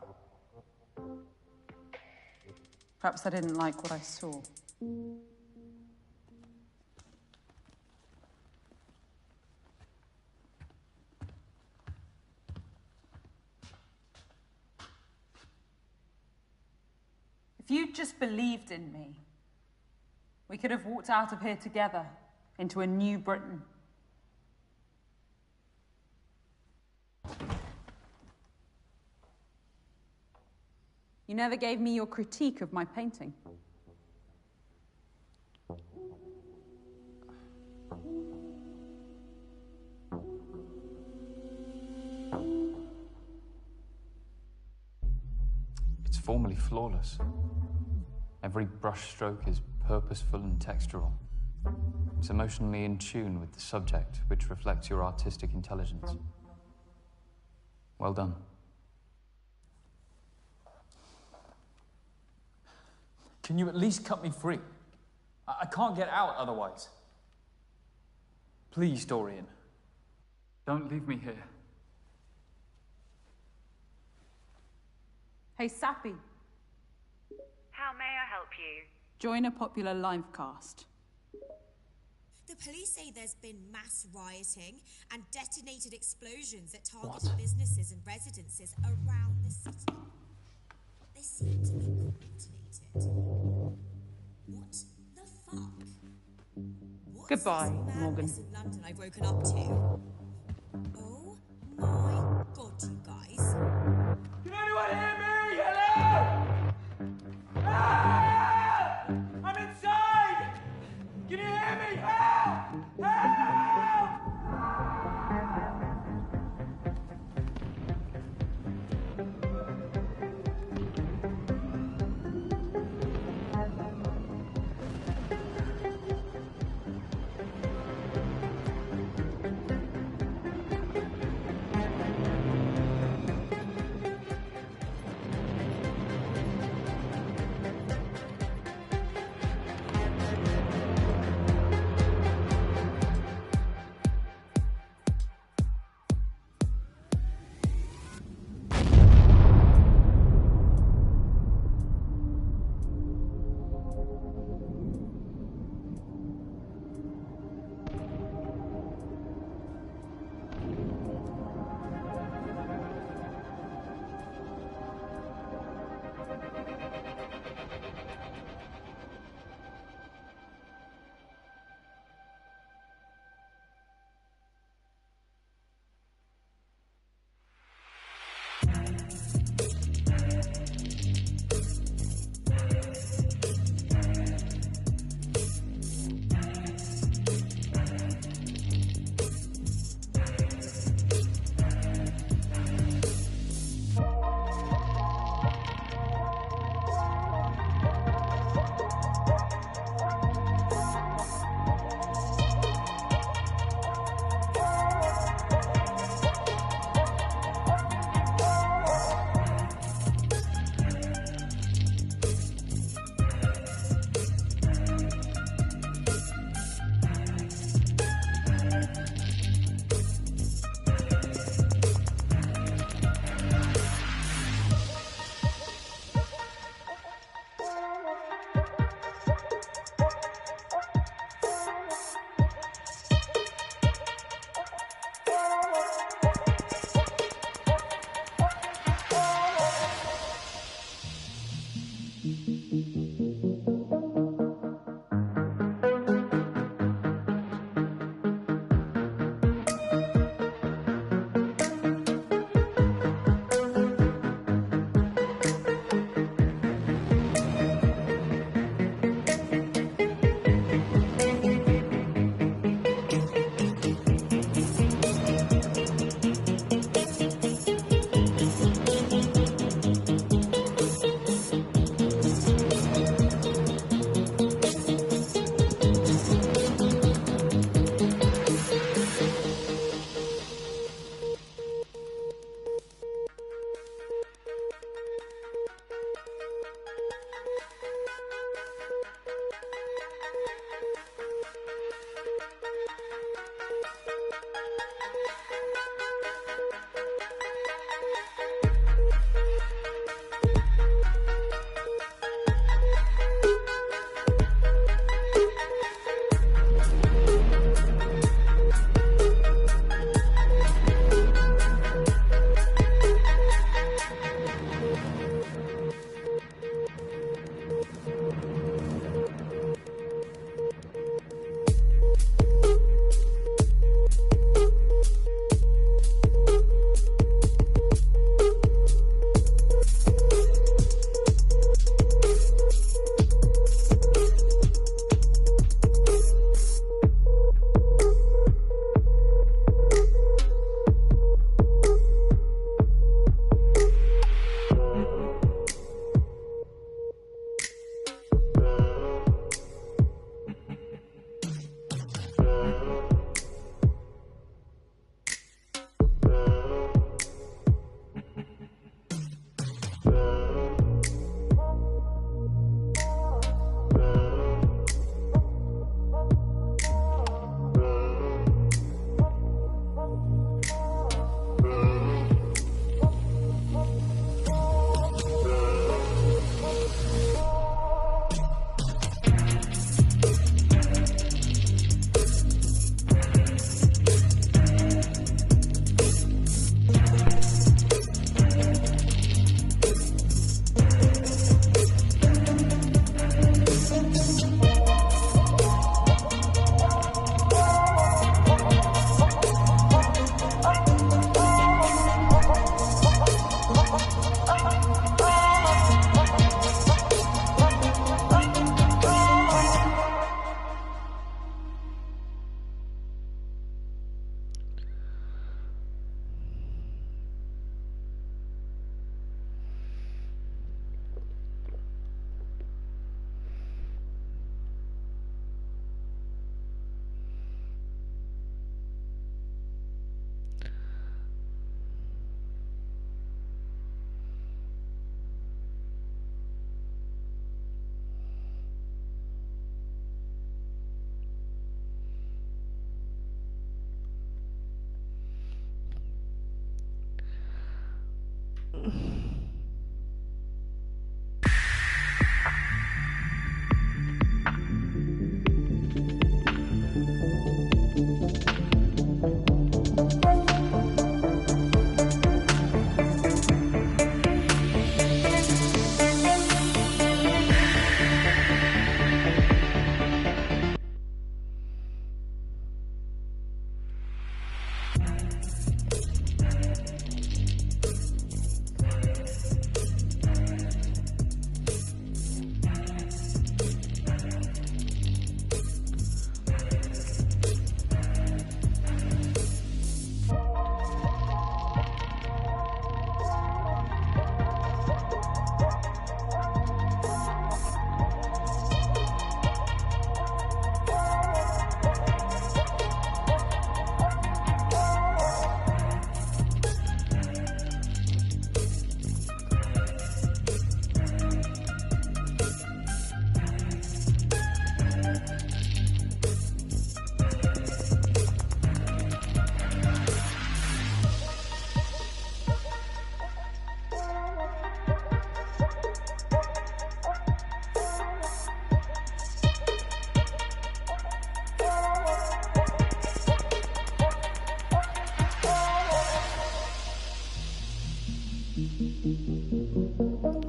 Perhaps I didn't like what I saw. If you'd just believed in me, we could have walked out of here together into a new Britain. You never gave me your critique of my painting. It's formally flawless. Every brushstroke is purposeful and textural. It's emotionally in tune with the subject, which reflects your artistic intelligence. Well done. Can you at least cut me free? I can't get out otherwise. Please, Dorian. Don't leave me here. Hey, Sappy. How may I help you? Join a popular live cast. The police say there's been mass rioting and detonated explosions at targeted businesses and residences around the city. They seem to be coordinated. What the fuck? What's Goodbye, this Morgan. madness in London I've woken up to? Oh my god, you guys. Can anyone hear me? Hello? Help! I'm inside! Can you hear me? Help! Help!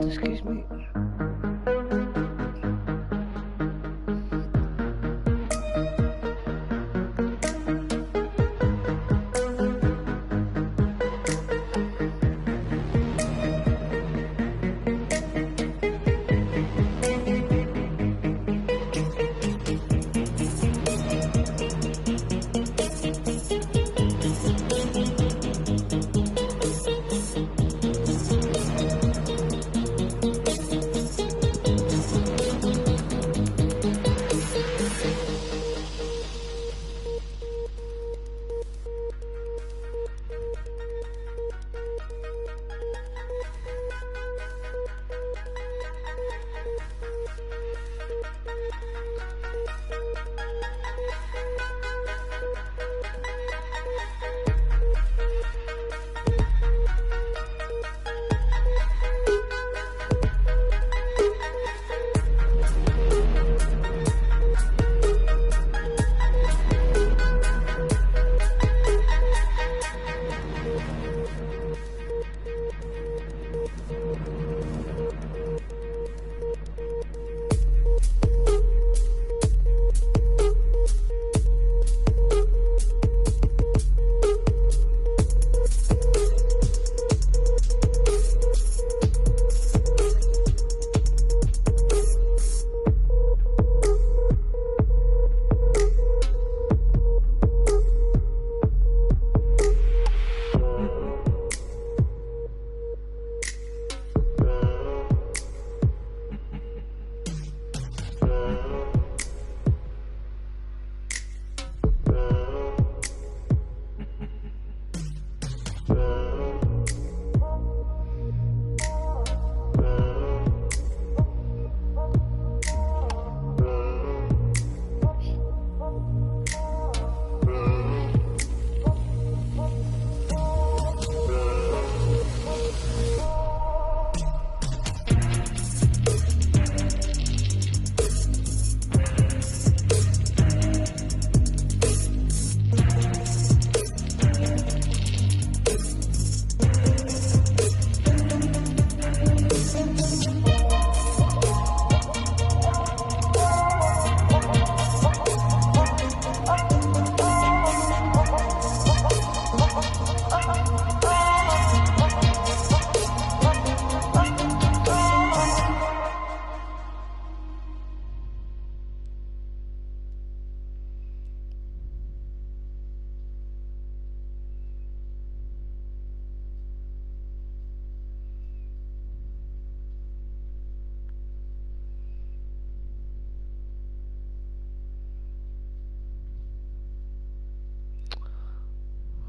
Excuse me.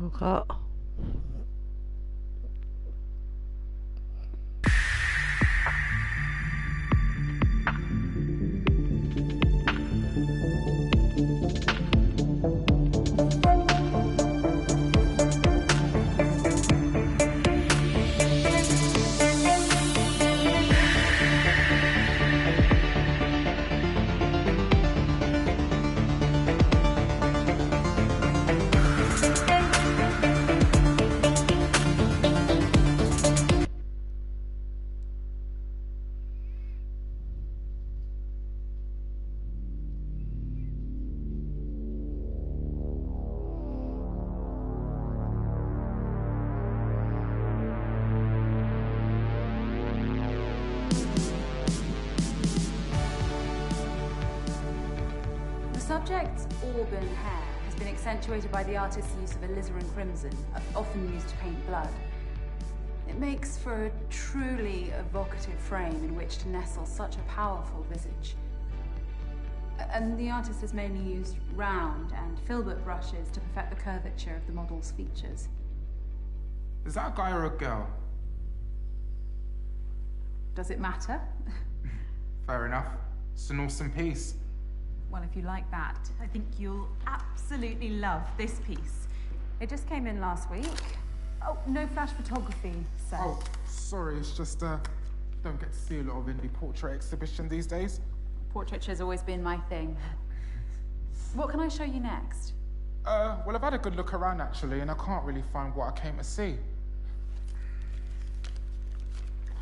Okay. auburn hair has been accentuated by the artist's use of alizarin crimson, often used to paint blood. It makes for a truly evocative frame in which to nestle such a powerful visage. And the artist has mainly used round and filbert brushes to perfect the curvature of the model's features. Is that a guy or a girl? Does it matter? Fair enough. It's an awesome piece. Well, if you like that, I think you'll absolutely love this piece. It just came in last week. Oh, no flash photography, sir. Oh, sorry, it's just, don't get to see a lot of indie portrait exhibitions these days. Portraiture has always been my thing. What can I show you next? Well, I've had a good look around, actually, and I can't really find what I came to see.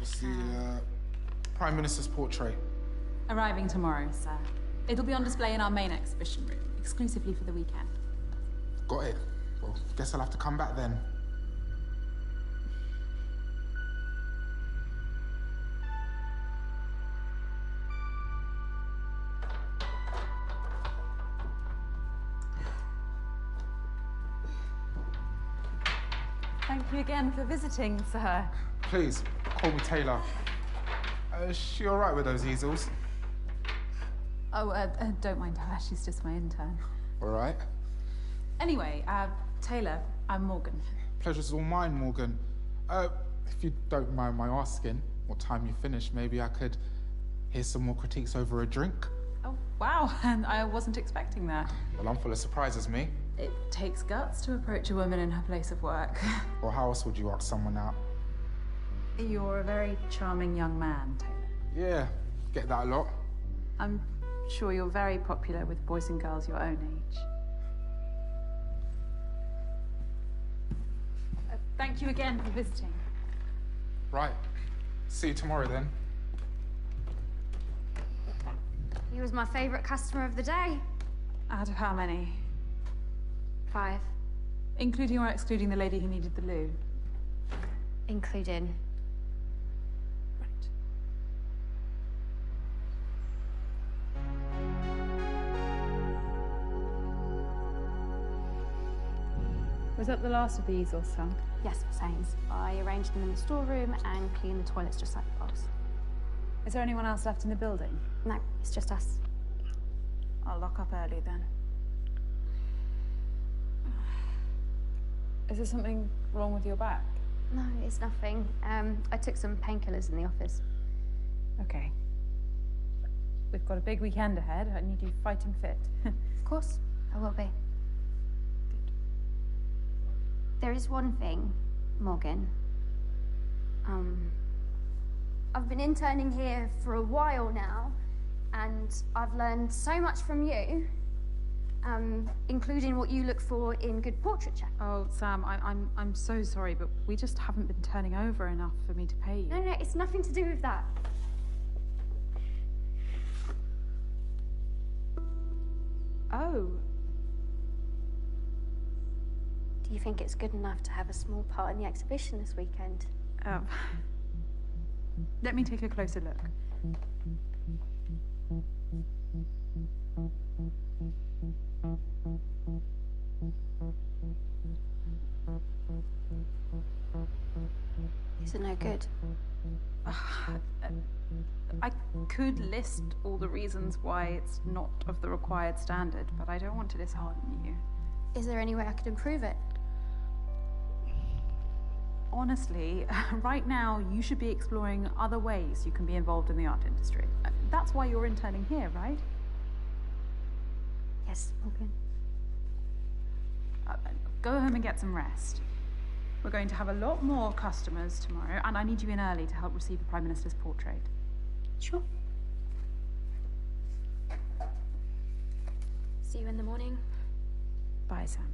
It's the, Prime Minister's portrait. Arriving tomorrow, sir. It'll be on display in our main exhibition room, exclusively for the weekend. Got it. Well, guess I'll have to come back then. Thank you again for visiting, sir. Please, call me Taylor. Is she all right with those easels? Oh, don't mind her. She's just my intern. All right. Anyway, Taylor, I'm Morgan. Pleasure's all mine, Morgan. If you don't mind my asking, what time you finish, maybe I could hear some more critiques over a drink? Oh, wow. And I wasn't expecting that. Well, I'm full of surprises, me. It takes guts to approach a woman in her place of work. Well, how else would you ask someone out? You're a very charming young man, Taylor. Yeah, get that a lot. I'm sure you're very popular with boys and girls your own age. Thank you again for visiting. Right. See you tomorrow, then. He was my favourite customer of the day. Out of how many? 5. Including or excluding the lady who needed the loo? Including. Right. Was that the last of the easels, son? Yes, Saints. I arranged them in the storeroom and cleaned the toilets just like the boss. Is there anyone else left in the building? No, it's just us. I'll lock up early then. Is there something wrong with your back? No, it's nothing. I took some painkillers in the office. Okay. We've got a big weekend ahead. I need you fighting fit. Of course, I will be. Good. There is one thing, Morgan. I've been interning here for a while now, and I've learned so much from you. Including what you look for in good portraiture. Oh, Sam, I'm so sorry, but we just haven't been turning over enough for me to pay you. No, it's nothing to do with that. Oh. Do you think it's good enough to have a small part in the exhibition this weekend? Let me take a closer look. Is it no good? I could list all the reasons why it's not of the required standard, but I don't want to dishearten you. Is there any way I could improve it? Honestly, right now you should be exploring other ways you can be involved in the art industry. That's why you're interning here, right? Yes, Morgan. Go home and get some rest. We're going to have a lot more customers tomorrow, and I need you in early to help receive the Prime Minister's portrait. Sure. See you in the morning. Bye, Sam.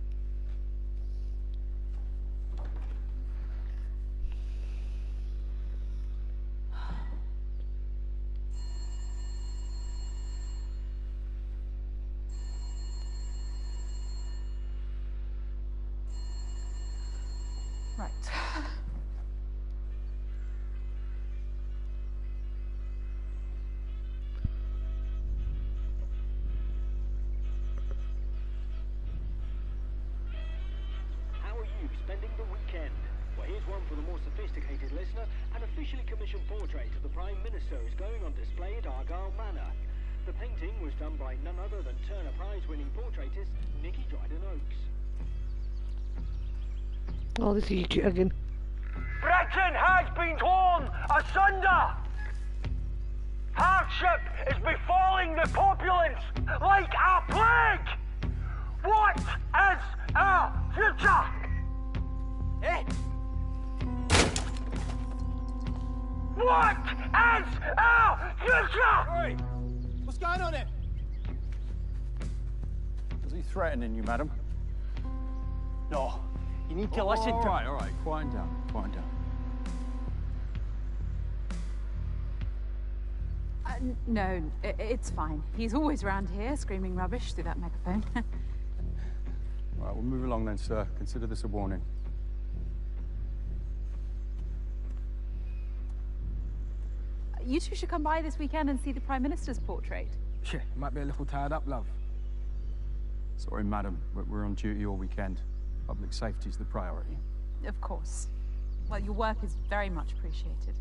Right. weekend. Well, here's one for the more sophisticated listener. An officially commissioned portrait of the Prime Minister is going on display at Argyle Manor. The painting was done by none other than Turner Prize-winning portraitist Nikki Dryden-Oaks. Oh, this is you again. Britain has been torn asunder! Hardship is befalling the populace like a plague! What is our future? Eh? What is our future? Oi! What's going on here? Is he threatening you, madam? No. You need to listen to... All right. Quiet down. No, it's fine. He's always round here, screaming rubbish through that megaphone. All right, we'll move along then, sir. Consider this a warning. You two should come by this weekend and see the Prime Minister's portrait. Yeah, you might be a little tired up, love. Sorry, madam, but we're on duty all weekend. Public safety's the priority. Of course. Well, your work is very much appreciated.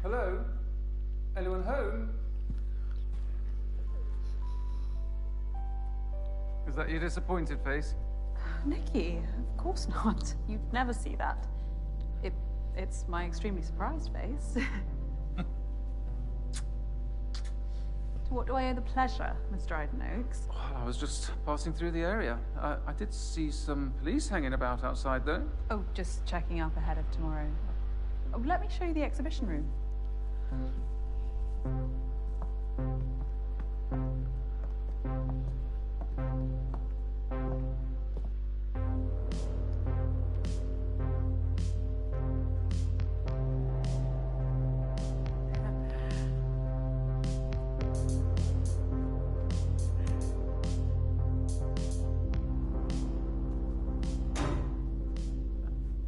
Hello? Anyone home? Is that your disappointed face? Nikki, of course not. You'd never see that. It's my extremely surprised face. To what do I owe the pleasure, Miss Dryden-Oaks? Well, I was just passing through the area. I did see some police hanging about outside, though. Oh, just checking up ahead of tomorrow. Oh, let me show you the exhibition room.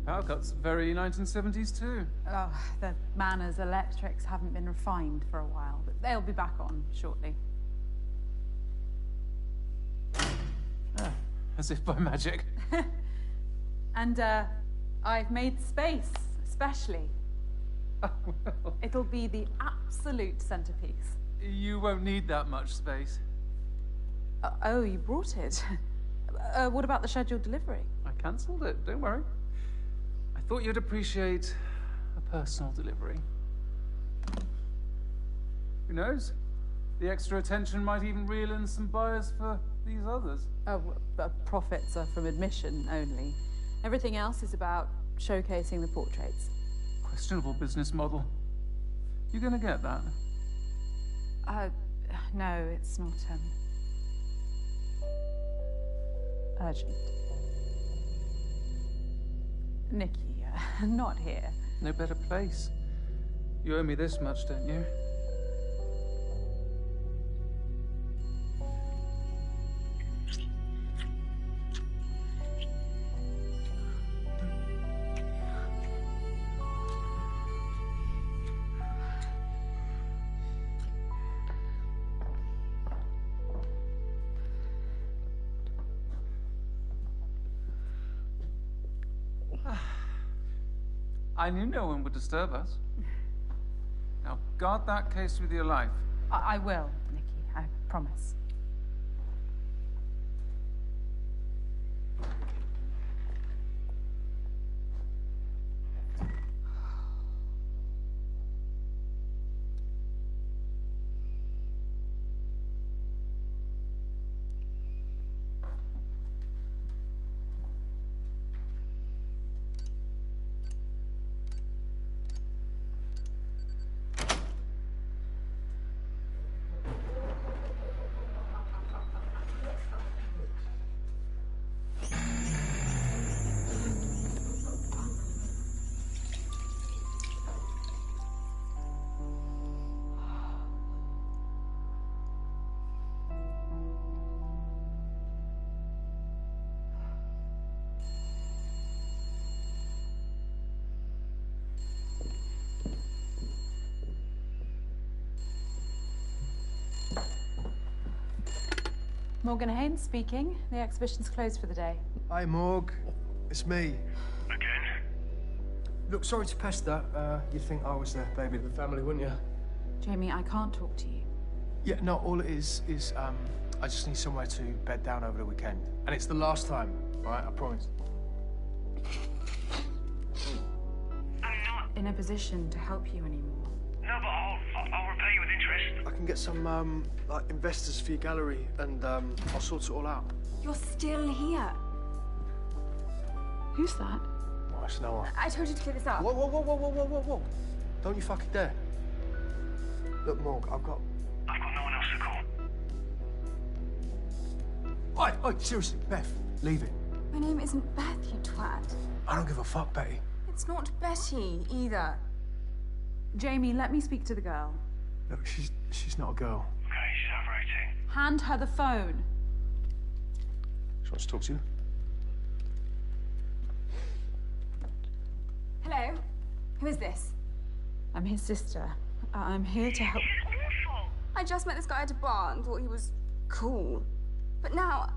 Power cuts very 1970s too. Oh, the Manor's electrics haven't been refined for a while, but they'll be back on shortly. As if by magic. And I've made space, especially. It'll be the absolute centerpiece. You won't need that much space. Oh, you brought it. What about the scheduled delivery? I cancelled it, don't worry. I thought you'd appreciate a personal delivery. Who knows? The extra attention might even reel in some buyers for these others. Oh, but profits are from admission only. Everything else is about showcasing the portraits. Questionable business model. You gonna get that? No, it's not, urgent. Nikki, not here. No better place. You owe me this much, don't you? I knew no one would disturb us. Now, guard that case with your life. I will, Nikki, I promise. Morgan Haynes speaking. The exhibition's closed for the day. Hi, Morg. It's me. Again? Look, sorry to pester. You'd think I was the baby of the family, wouldn't you? Jamie, I can't talk to you. Yeah, no, all it is I just need somewhere to bed down over the weekend. And it's the last time, all right? I promise. I'm not in a position to help you anymore. No, but I'll repay you with interest. I can get some, like, investors for your gallery, and I'll sort it all out. You're still here. Who's that? Oh, it's Noah. I told you to clear this up. Whoa, whoa, whoa, whoa, whoa, whoa, whoa, whoa. Don't you fucking dare. Look, Morg, I've got no one else to call. Oi, seriously, Beth, leave it. My name isn't Beth, you twat. I don't give a fuck, Betty. It's not Betty, either. Jamie, let me speak to the girl. Look, she's not a girl. Okay, she's over 18. Hand her the phone. She wants to talk to you. Hello? Who is this? I'm his sister. I'm here to help. I just met this guy at a bar and thought he was cool. But now,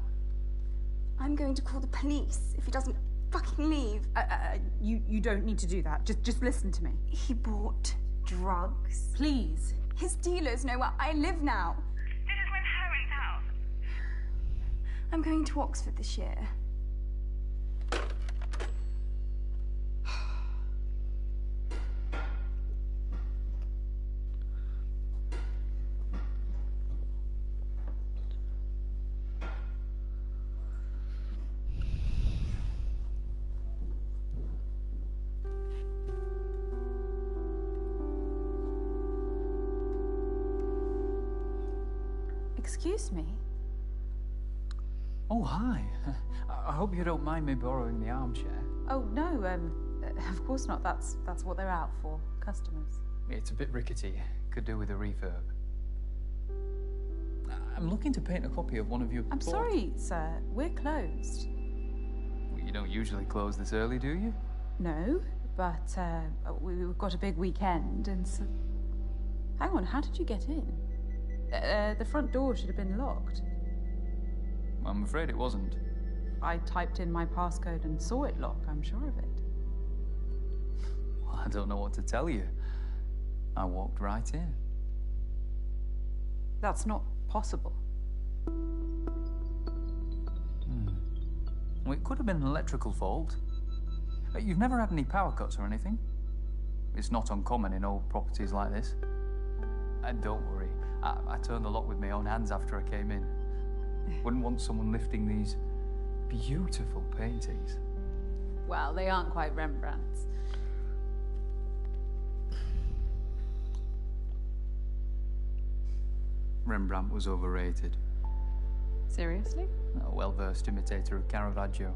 I'm going to call the police if he doesn't fucking leave. You don't need to do that. Just listen to me. He bought drugs. Please. His dealers know where I live now. This is when Harry's out. I'm going to Oxford this year. Excuse me? Oh, hi. I hope you don't mind me borrowing the armchair. Oh, no, of course not. That's what they're out for, customers. It's a bit rickety. Could do with a refurb. I'm looking to paint a copy of one of your I'm sorry, sir. We're closed. Well, you don't usually close this early, do you? No, but we've got a big weekend, and so... Hang on, how did you get in? The front door should have been locked. I'm afraid it wasn't. I typed in my passcode and saw it lock, I'm sure of it. Well, I don't know what to tell you. I walked right in. That's not possible. Well, it could have been an electrical fault. You've never had any power cuts or anything? It's not uncommon in old properties like this. And don't worry, I turned the lock with my own hands after I came in. Wouldn't want someone lifting these beautiful paintings. Well, they aren't quite Rembrandt's. Rembrandt was overrated. Seriously? A well-versed imitator of Caravaggio.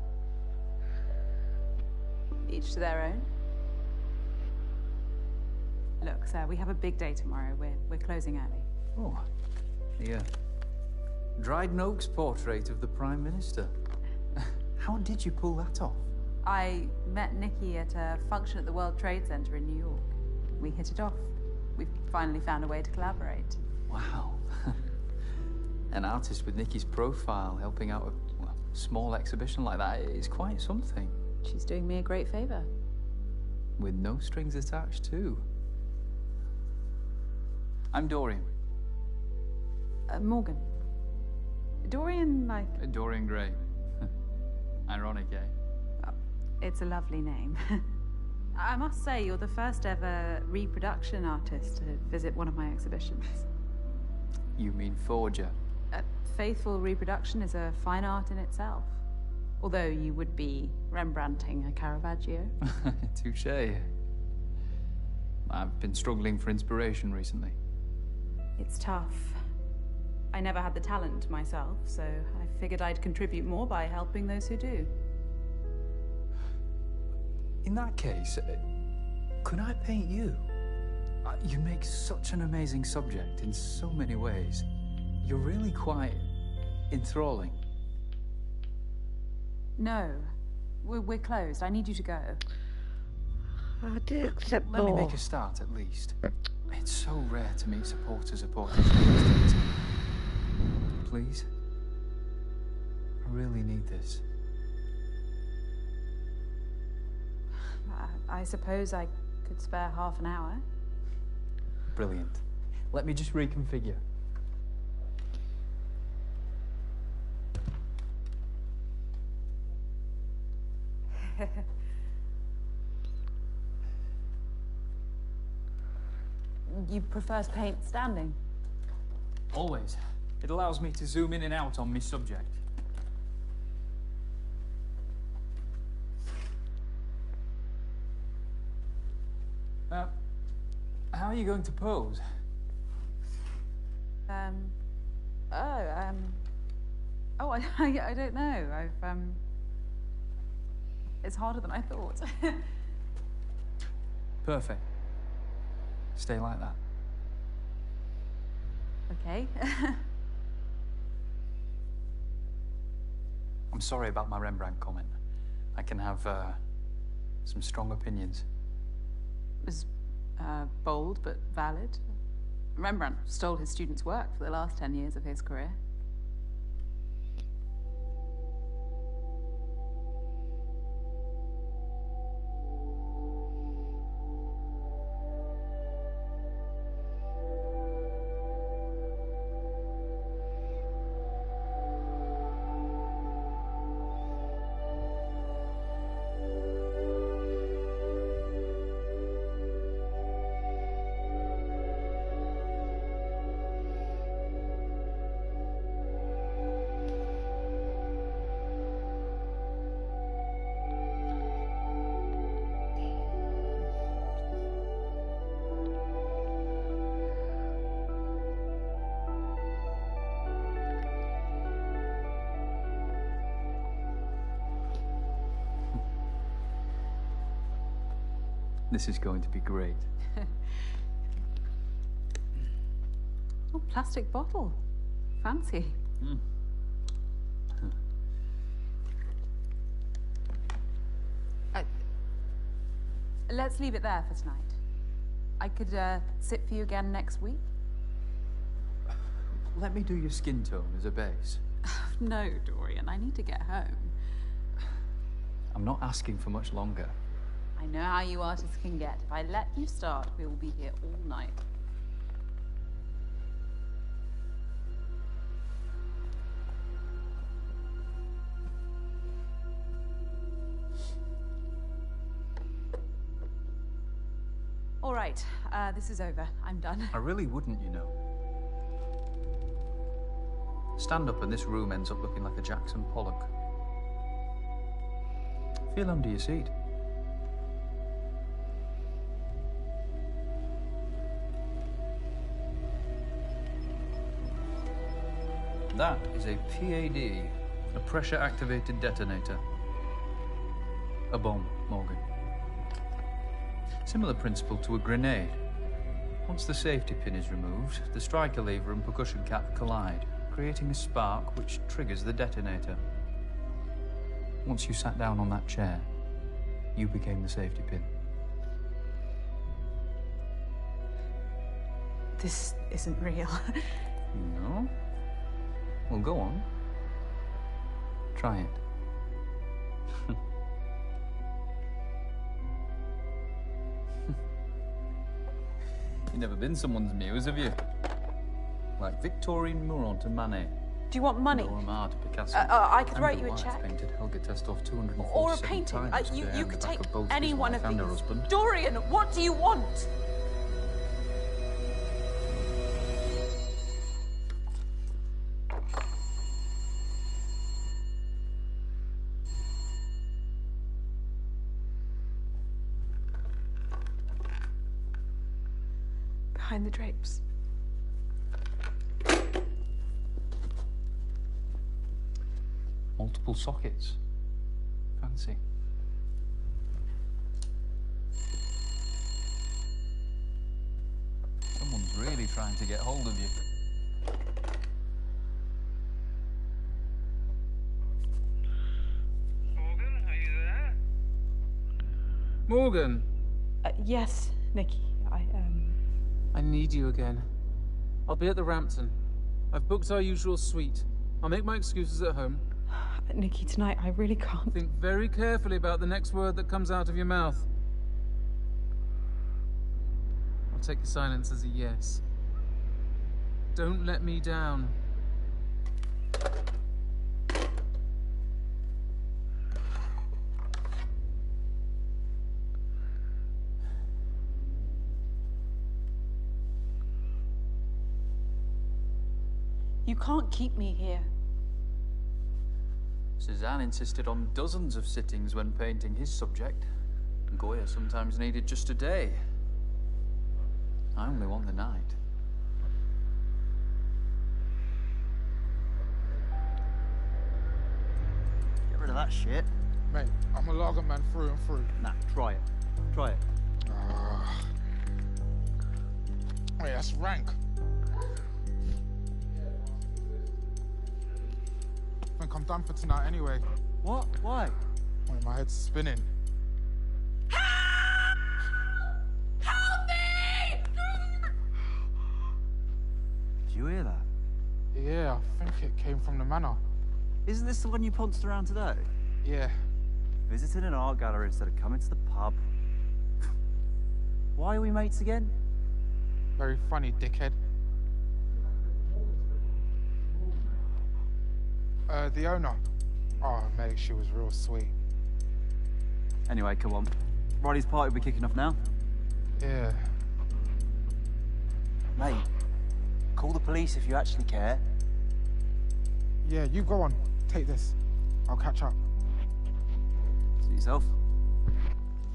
Each to their own. Look, sir, we have a big day tomorrow. We're closing early. Oh, yeah. Dryden Oak's portrait of the Prime Minister. How did you pull that off? I met Nikki at a function at the World Trade Center in New York. We hit it off. We've finally found a way to collaborate. Wow. An artist with Nikki's profile helping out a small exhibition like that is quite something. She's doing me a great favor. With no strings attached, too. I'm Dorian. Morgan. Dorian, like... Dorian Gray. Ironic, eh? Oh, it's a lovely name. I must say, you're the first ever reproduction artist to visit one of my exhibitions. You mean forger? Faithful reproduction is a fine art in itself. Although you would be Rembrandting a Caravaggio. Touché. I've been struggling for inspiration recently. It's tough. I never had the talent myself, so I figured I'd contribute more by helping those who do. In that case, could I paint you? You make such an amazing subject in so many ways. You're really quite enthralling. No. We're closed. I need you to go. I did accept Let more. me make a start, at least. It's so rare to meet supporters of portraits these days. Please? really need this. I suppose I could spare half an hour. Brilliant. Let me just reconfigure. You prefer to paint standing? Always. It allows me to zoom in and out on my subject. How are you going to pose? I don't know. It's harder than I thought. Perfect. Stay like that. Okay. I'm sorry about my Rembrandt comment. I can have some strong opinions. It was bold but valid. Rembrandt stole his students' work for the last 10 years of his career. This is going to be great. Oh, plastic bottle. Fancy. Let's leave it there for tonight. I could sit for you again next week. Let me do your skin tone as a base. No, Dorian, I need to get home. I'm not asking for much longer. I know how you artists can get. If I let you start, we will be here all night. All right, this is over. I'm done. I really wouldn't, you know. Stand up and this room ends up looking like a Jackson Pollock. Feel under your seat. That is a PAD, a pressure-activated detonator. A bomb, Morgan. Similar principle to a grenade. Once the safety pin is removed, the striker lever and percussion cap collide, creating a spark which triggers the detonator. Once you sat down on that chair, you became the safety pin. This isn't real. No? Well, go on. Try it. You've never been someone's muse, have you? Like Victorine Muron to Manet. Do you want money? Or Mar to Picasso. I could write you a White check. Painted Helga Testov 247 Or a painting. times You behind could the back take of both any his one wife of and her these. husband. Dorian, what do you want? Behind the drapes. Multiple sockets. Fancy. Someone's really trying to get hold of you. Morgan, are you there? Morgan, Yes, Nikki. I need you again. I'll be at the Rampton. I've booked our usual suite. I'll make my excuses at home. But Nikki, tonight I really can't. Think very carefully about the next word that comes out of your mouth. I'll take your silence as a yes. Don't let me down. You can't keep me here. Suzanne insisted on dozens of sittings when painting his subject. Goya sometimes needed just a day. I only want the night. Get rid of that shit. Mate, I'm a lager man through and through. Nah, try it. Try it. Wait, that's rank. I think I'm done for tonight anyway. What? Why? Wait, my head's spinning. Help me! Did you hear that? Yeah, I think it came from the manor. Isn't this the one you pounced around today? Yeah. Visited an art gallery instead of coming to the pub. Why are we mates again? Very funny, dickhead. The owner. Oh, mate, she was real sweet. Anyway, come on. Roddy's party will be kicking off now. Yeah. Mate, call the police if you actually care. Yeah, you go on. Take this. I'll catch up. See yourself.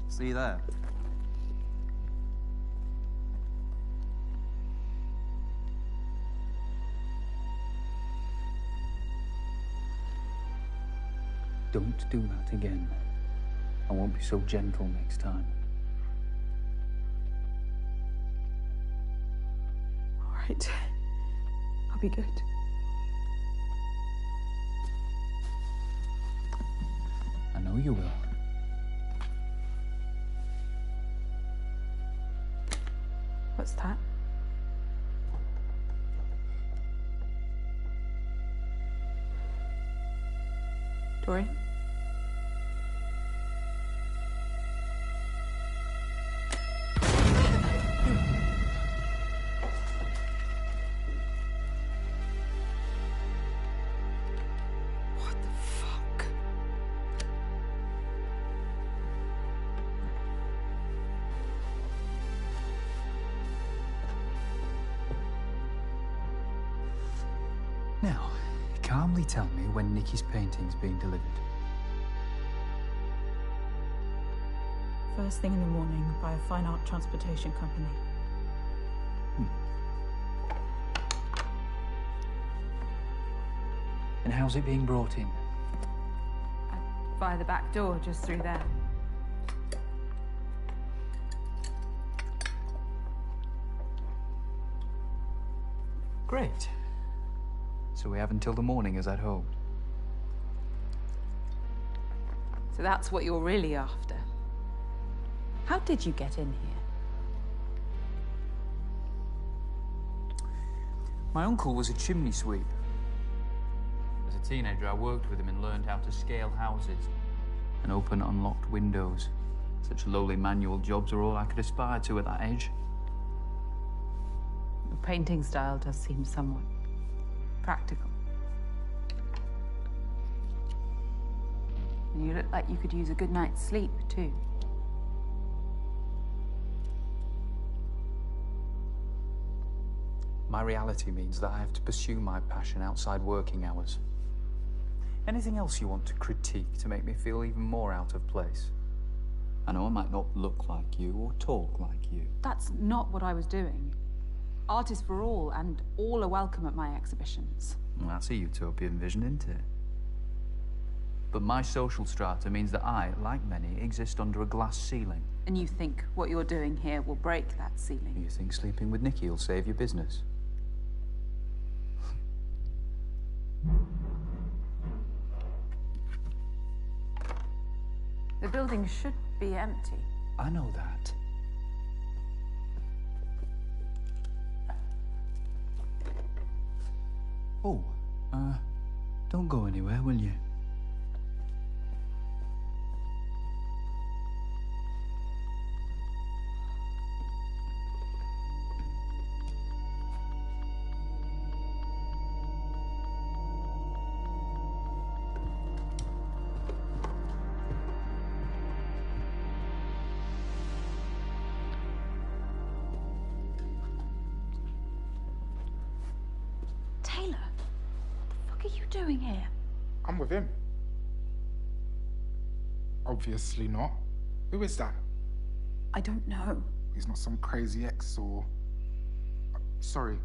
See you there. Don't do that again. I won't be so gentle next time. All right. I'll be good. I know you will. What's that? Dorian? What the fuck? Now, calmly tell me when Nikki's painting's being delivered. First thing in the morning by a fine art transportation company. And how's it being brought in? Via the back door, just through there. Great. So we have until the morning as I'd hoped. So that's what you're really after. How did you get in here? My uncle was a chimney sweep. As a teenager, I worked with him and learned how to scale houses and open unlocked windows. Such lowly manual jobs are all I could aspire to at that age. Your painting style does seem somewhat practical. And you look like you could use a good night's sleep, too. My reality means that I have to pursue my passion outside working hours. Anything else you want to critique to make me feel even more out of place? I know I might not look like you or talk like you. That's not what I was doing. Artists for all, and all are welcome at my exhibitions. Well, that's a utopian vision, isn't it? But my social strata means that I, like many, exist under a glass ceiling. And you think what you're doing here will break that ceiling? You think sleeping with Nikki will save your business? The building should be empty. I know that. Oh, don't go anywhere, will you? are you doing here? I'm with him. Obviously not. Who is that? I don't know. He's not some crazy ex or... Sorry.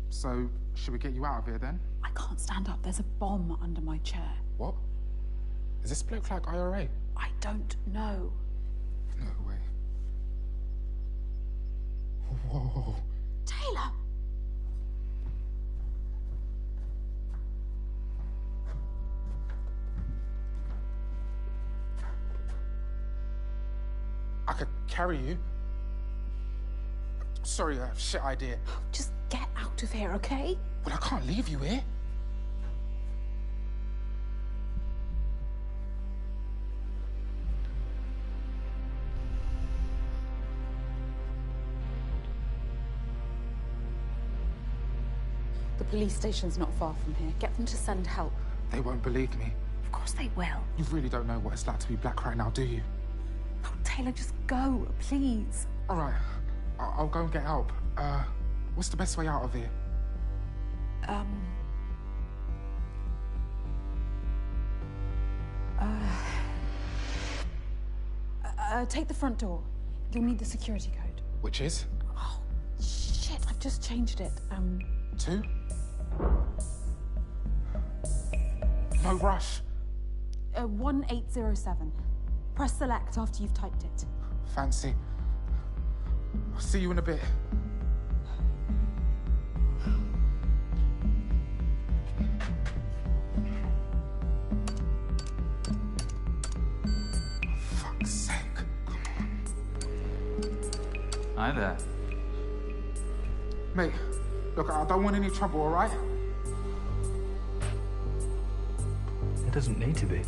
So, should we get you out of here then? I can't stand up. There's a bomb under my chair. What? Is this bloke like IRA? I don't know. No way. Whoa. Taylor! I could carry you. Sorry, shit idea. Just get out of here, okay? Well, I can't leave you here. The police station's not far from here. Get them to send help. They won't believe me. Of course they will. You really don't know what it's like to be black right now, do you? No, Taylor, just go, please. All right. I'll go and get help. What's the best way out of here? Take the front door. You'll need the security code. Which is? Oh, shit, I've just changed it. 2? No rush. 1807. Press select after you've typed it. Fancy. I'll see you in a bit. Fuck's sake. Hi there. Mate, look, I don't want any trouble, all right? It doesn't need to be.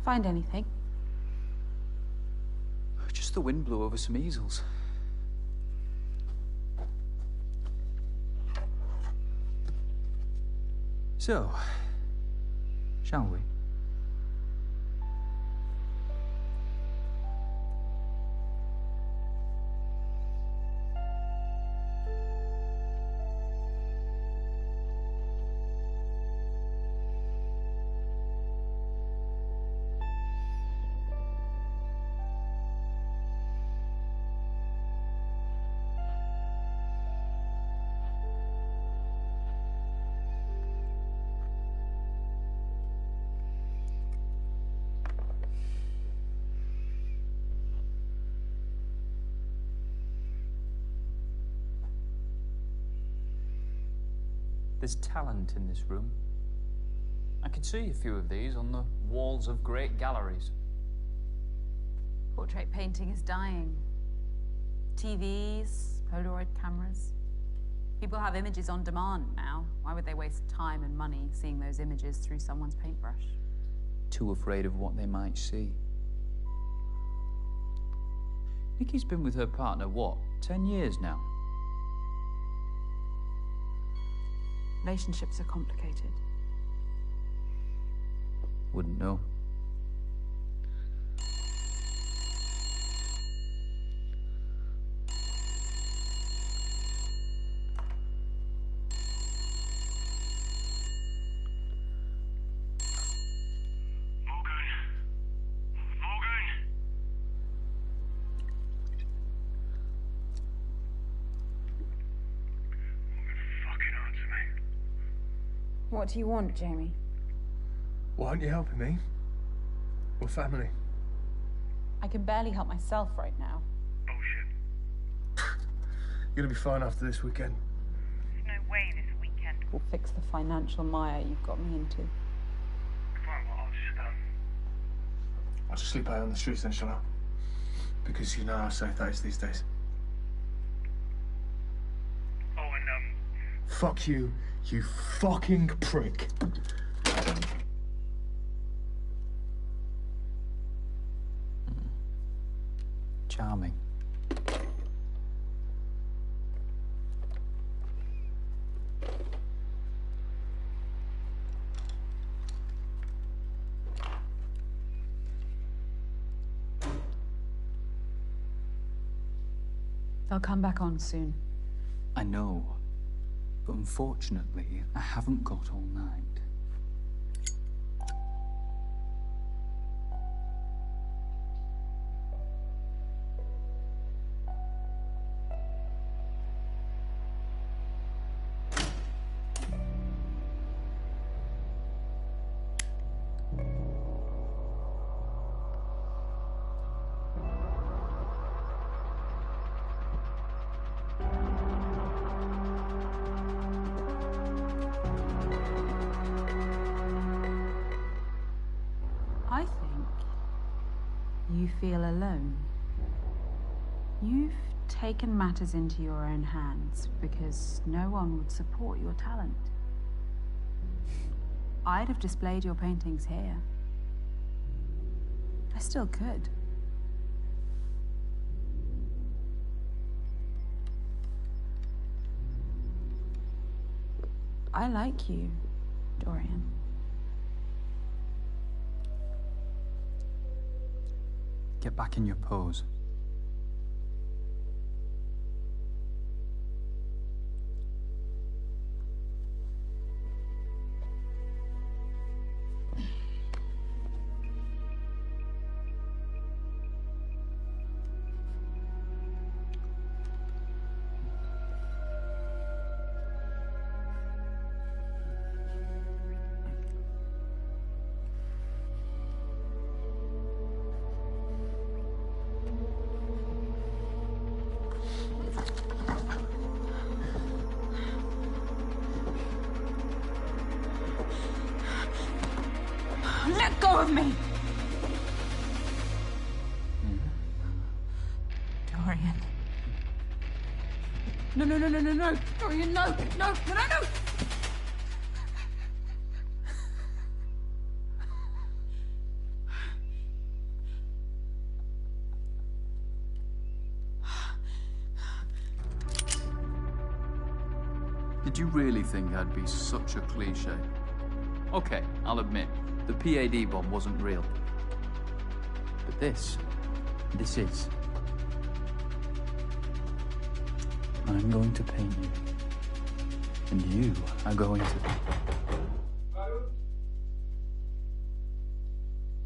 Find anything? Just the wind blew over some easels. So, shall we? There's talent in this room. I could see a few of these on the walls of great galleries. Portrait painting is dying. TVs, Polaroid cameras. People have images on demand now. Why would they waste time and money seeing those images through someone's paintbrush? Too afraid of what they might see. Nikki's been with her partner, what, 10 years now? Relationships are complicated. Wouldn't know. What do you want, Jamie? Why aren't you helping me? We're family. I can barely help myself right now. You're gonna be fine after this weekend. There's no way this weekend. We'll fix the financial mire you've got me into. Fine, well, I'll just sleep out on the streets then, shall I? Because you know how safe that is these days. Oh, and Fuck you, you fucking prick. Charming. They'll come back on soon. I know, but unfortunately, I haven't got all night. I think you feel alone. You've taken matters into your own hands because no one would support your talent. I'd have displayed your paintings here. I still could. I like you, Dorian. Get back in your pose. Let go of me! Dorian. No, no, no, no, no, no! Dorian, no! No, no, no, no! Did you really think I'd be such a cliche? Okay, I'll admit, the PAD bomb wasn't real. But this is. I'm going to paint you. And you are going to...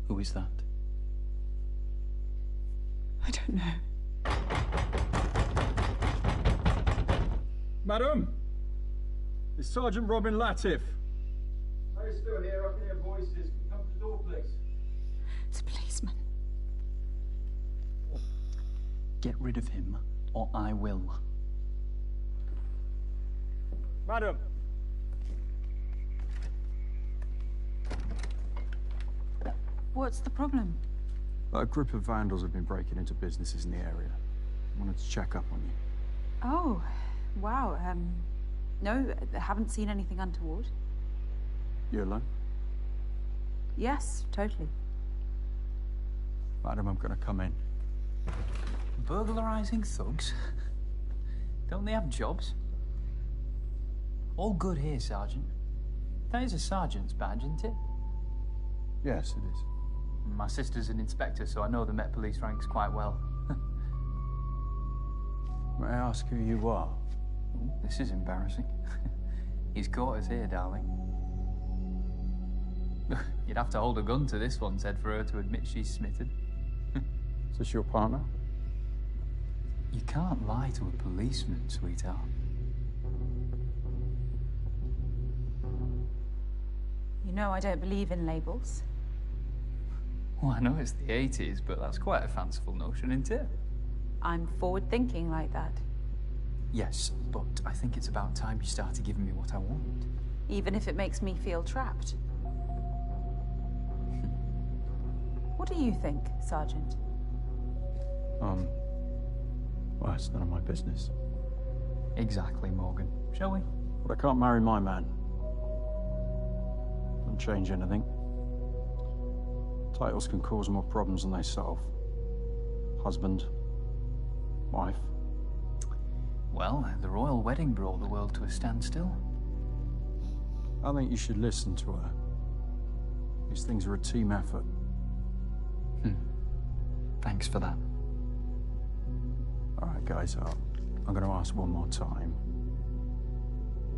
Who is that? I don't know. Madam! It's Sergeant Robin Latif. Are you still here? I can hear voices. Can you come to the door, please? It's a policeman. Get rid of him, or I will. Madam! What's the problem? A group of vandals have been breaking into businesses in the area. I wanted to check up on you. Oh, wow. No, I haven't seen anything untoward. You alone? Yes, totally. Madam, I'm gonna come in. Burglarizing thugs? Don't they have jobs? All good here, Sergeant. That is a sergeant's badge, isn't it? Yes, it is. My sister's an inspector, so I know the Met Police ranks quite well. May I ask who you are? Ooh, this is embarrassing. He's caught us here, darling. You'd have to hold a gun to this one's head for her to admit she's smitten. Is this your partner? You can't lie to a policeman, sweetheart. You know I don't believe in labels. Well, I know it's the 80s, but that's quite a fanciful notion, isn't it? I'm forward-thinking like that. Yes, but I think it's about time you started giving me what I want. Even if it makes me feel trapped. What do you think, Sergeant? Well, it's none of my business. Exactly, Morgan. Shall we? But I can't marry my man. Doesn't change anything. Titles can cause more problems than they solve. Husband, wife. Well, the royal wedding brought the world to a standstill. I think you should listen to her. These things are a team effort. Thanks for that. All right, guys, I'm going to ask one more time.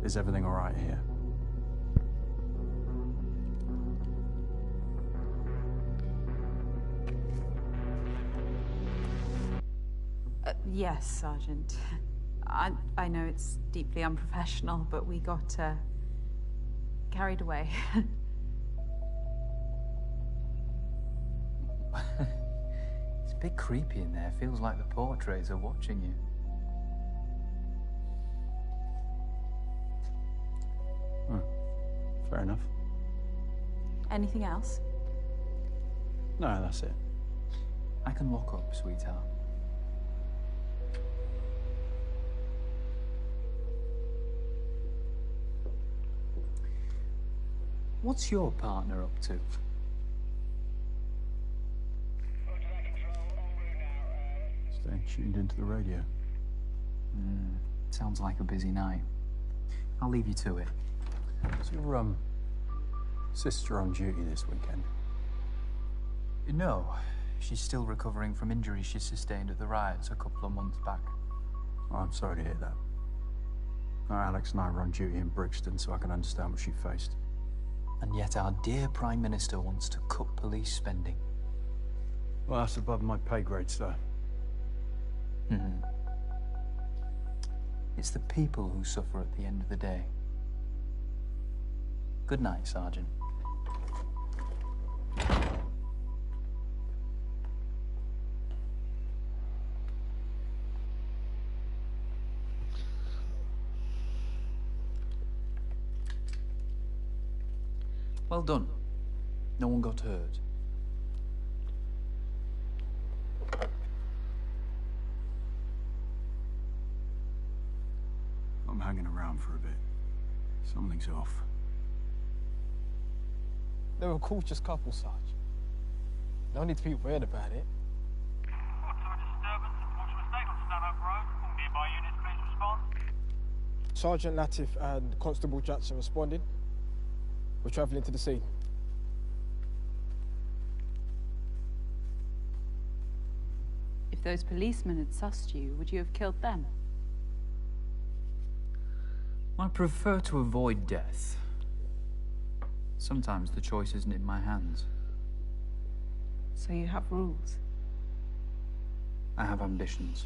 Is everything all right here? Yes, Sergeant. I know it's deeply unprofessional, but we got carried away. It's a bit creepy in there. Feels like the portraits are watching you. Fair enough. Anything else? No, that's it. I can lock up, sweetheart. What's your partner up to? Staying tuned into the radio. Sounds like a busy night. I'll leave you to it. Is your, sister on duty this weekend? No. She's still recovering from injuries she sustained at the riots a couple of months back. Oh, I'm sorry to hear that. Alex and I were on duty in Brixton, so I can understand what she faced. And yet our dear Prime Minister wants to cut police spending. Well, that's above my pay grade, sir. It's the people who suffer at the end of the day. Good night, Sergeant. Well done. No one got hurt. I'm hanging around for a bit. Something's off. They were a cautious couple, Sarge. No need to be weird about it. What's a disturbance at Watchman Estate on Stanhope Road? All nearby units, please respond. Sergeant Latif and Constable Jackson responding. We're travelling to the scene. If those policemen had sussed you, would you have killed them? I prefer to avoid death. Sometimes the choice isn't in my hands. So you have rules? I have ambitions.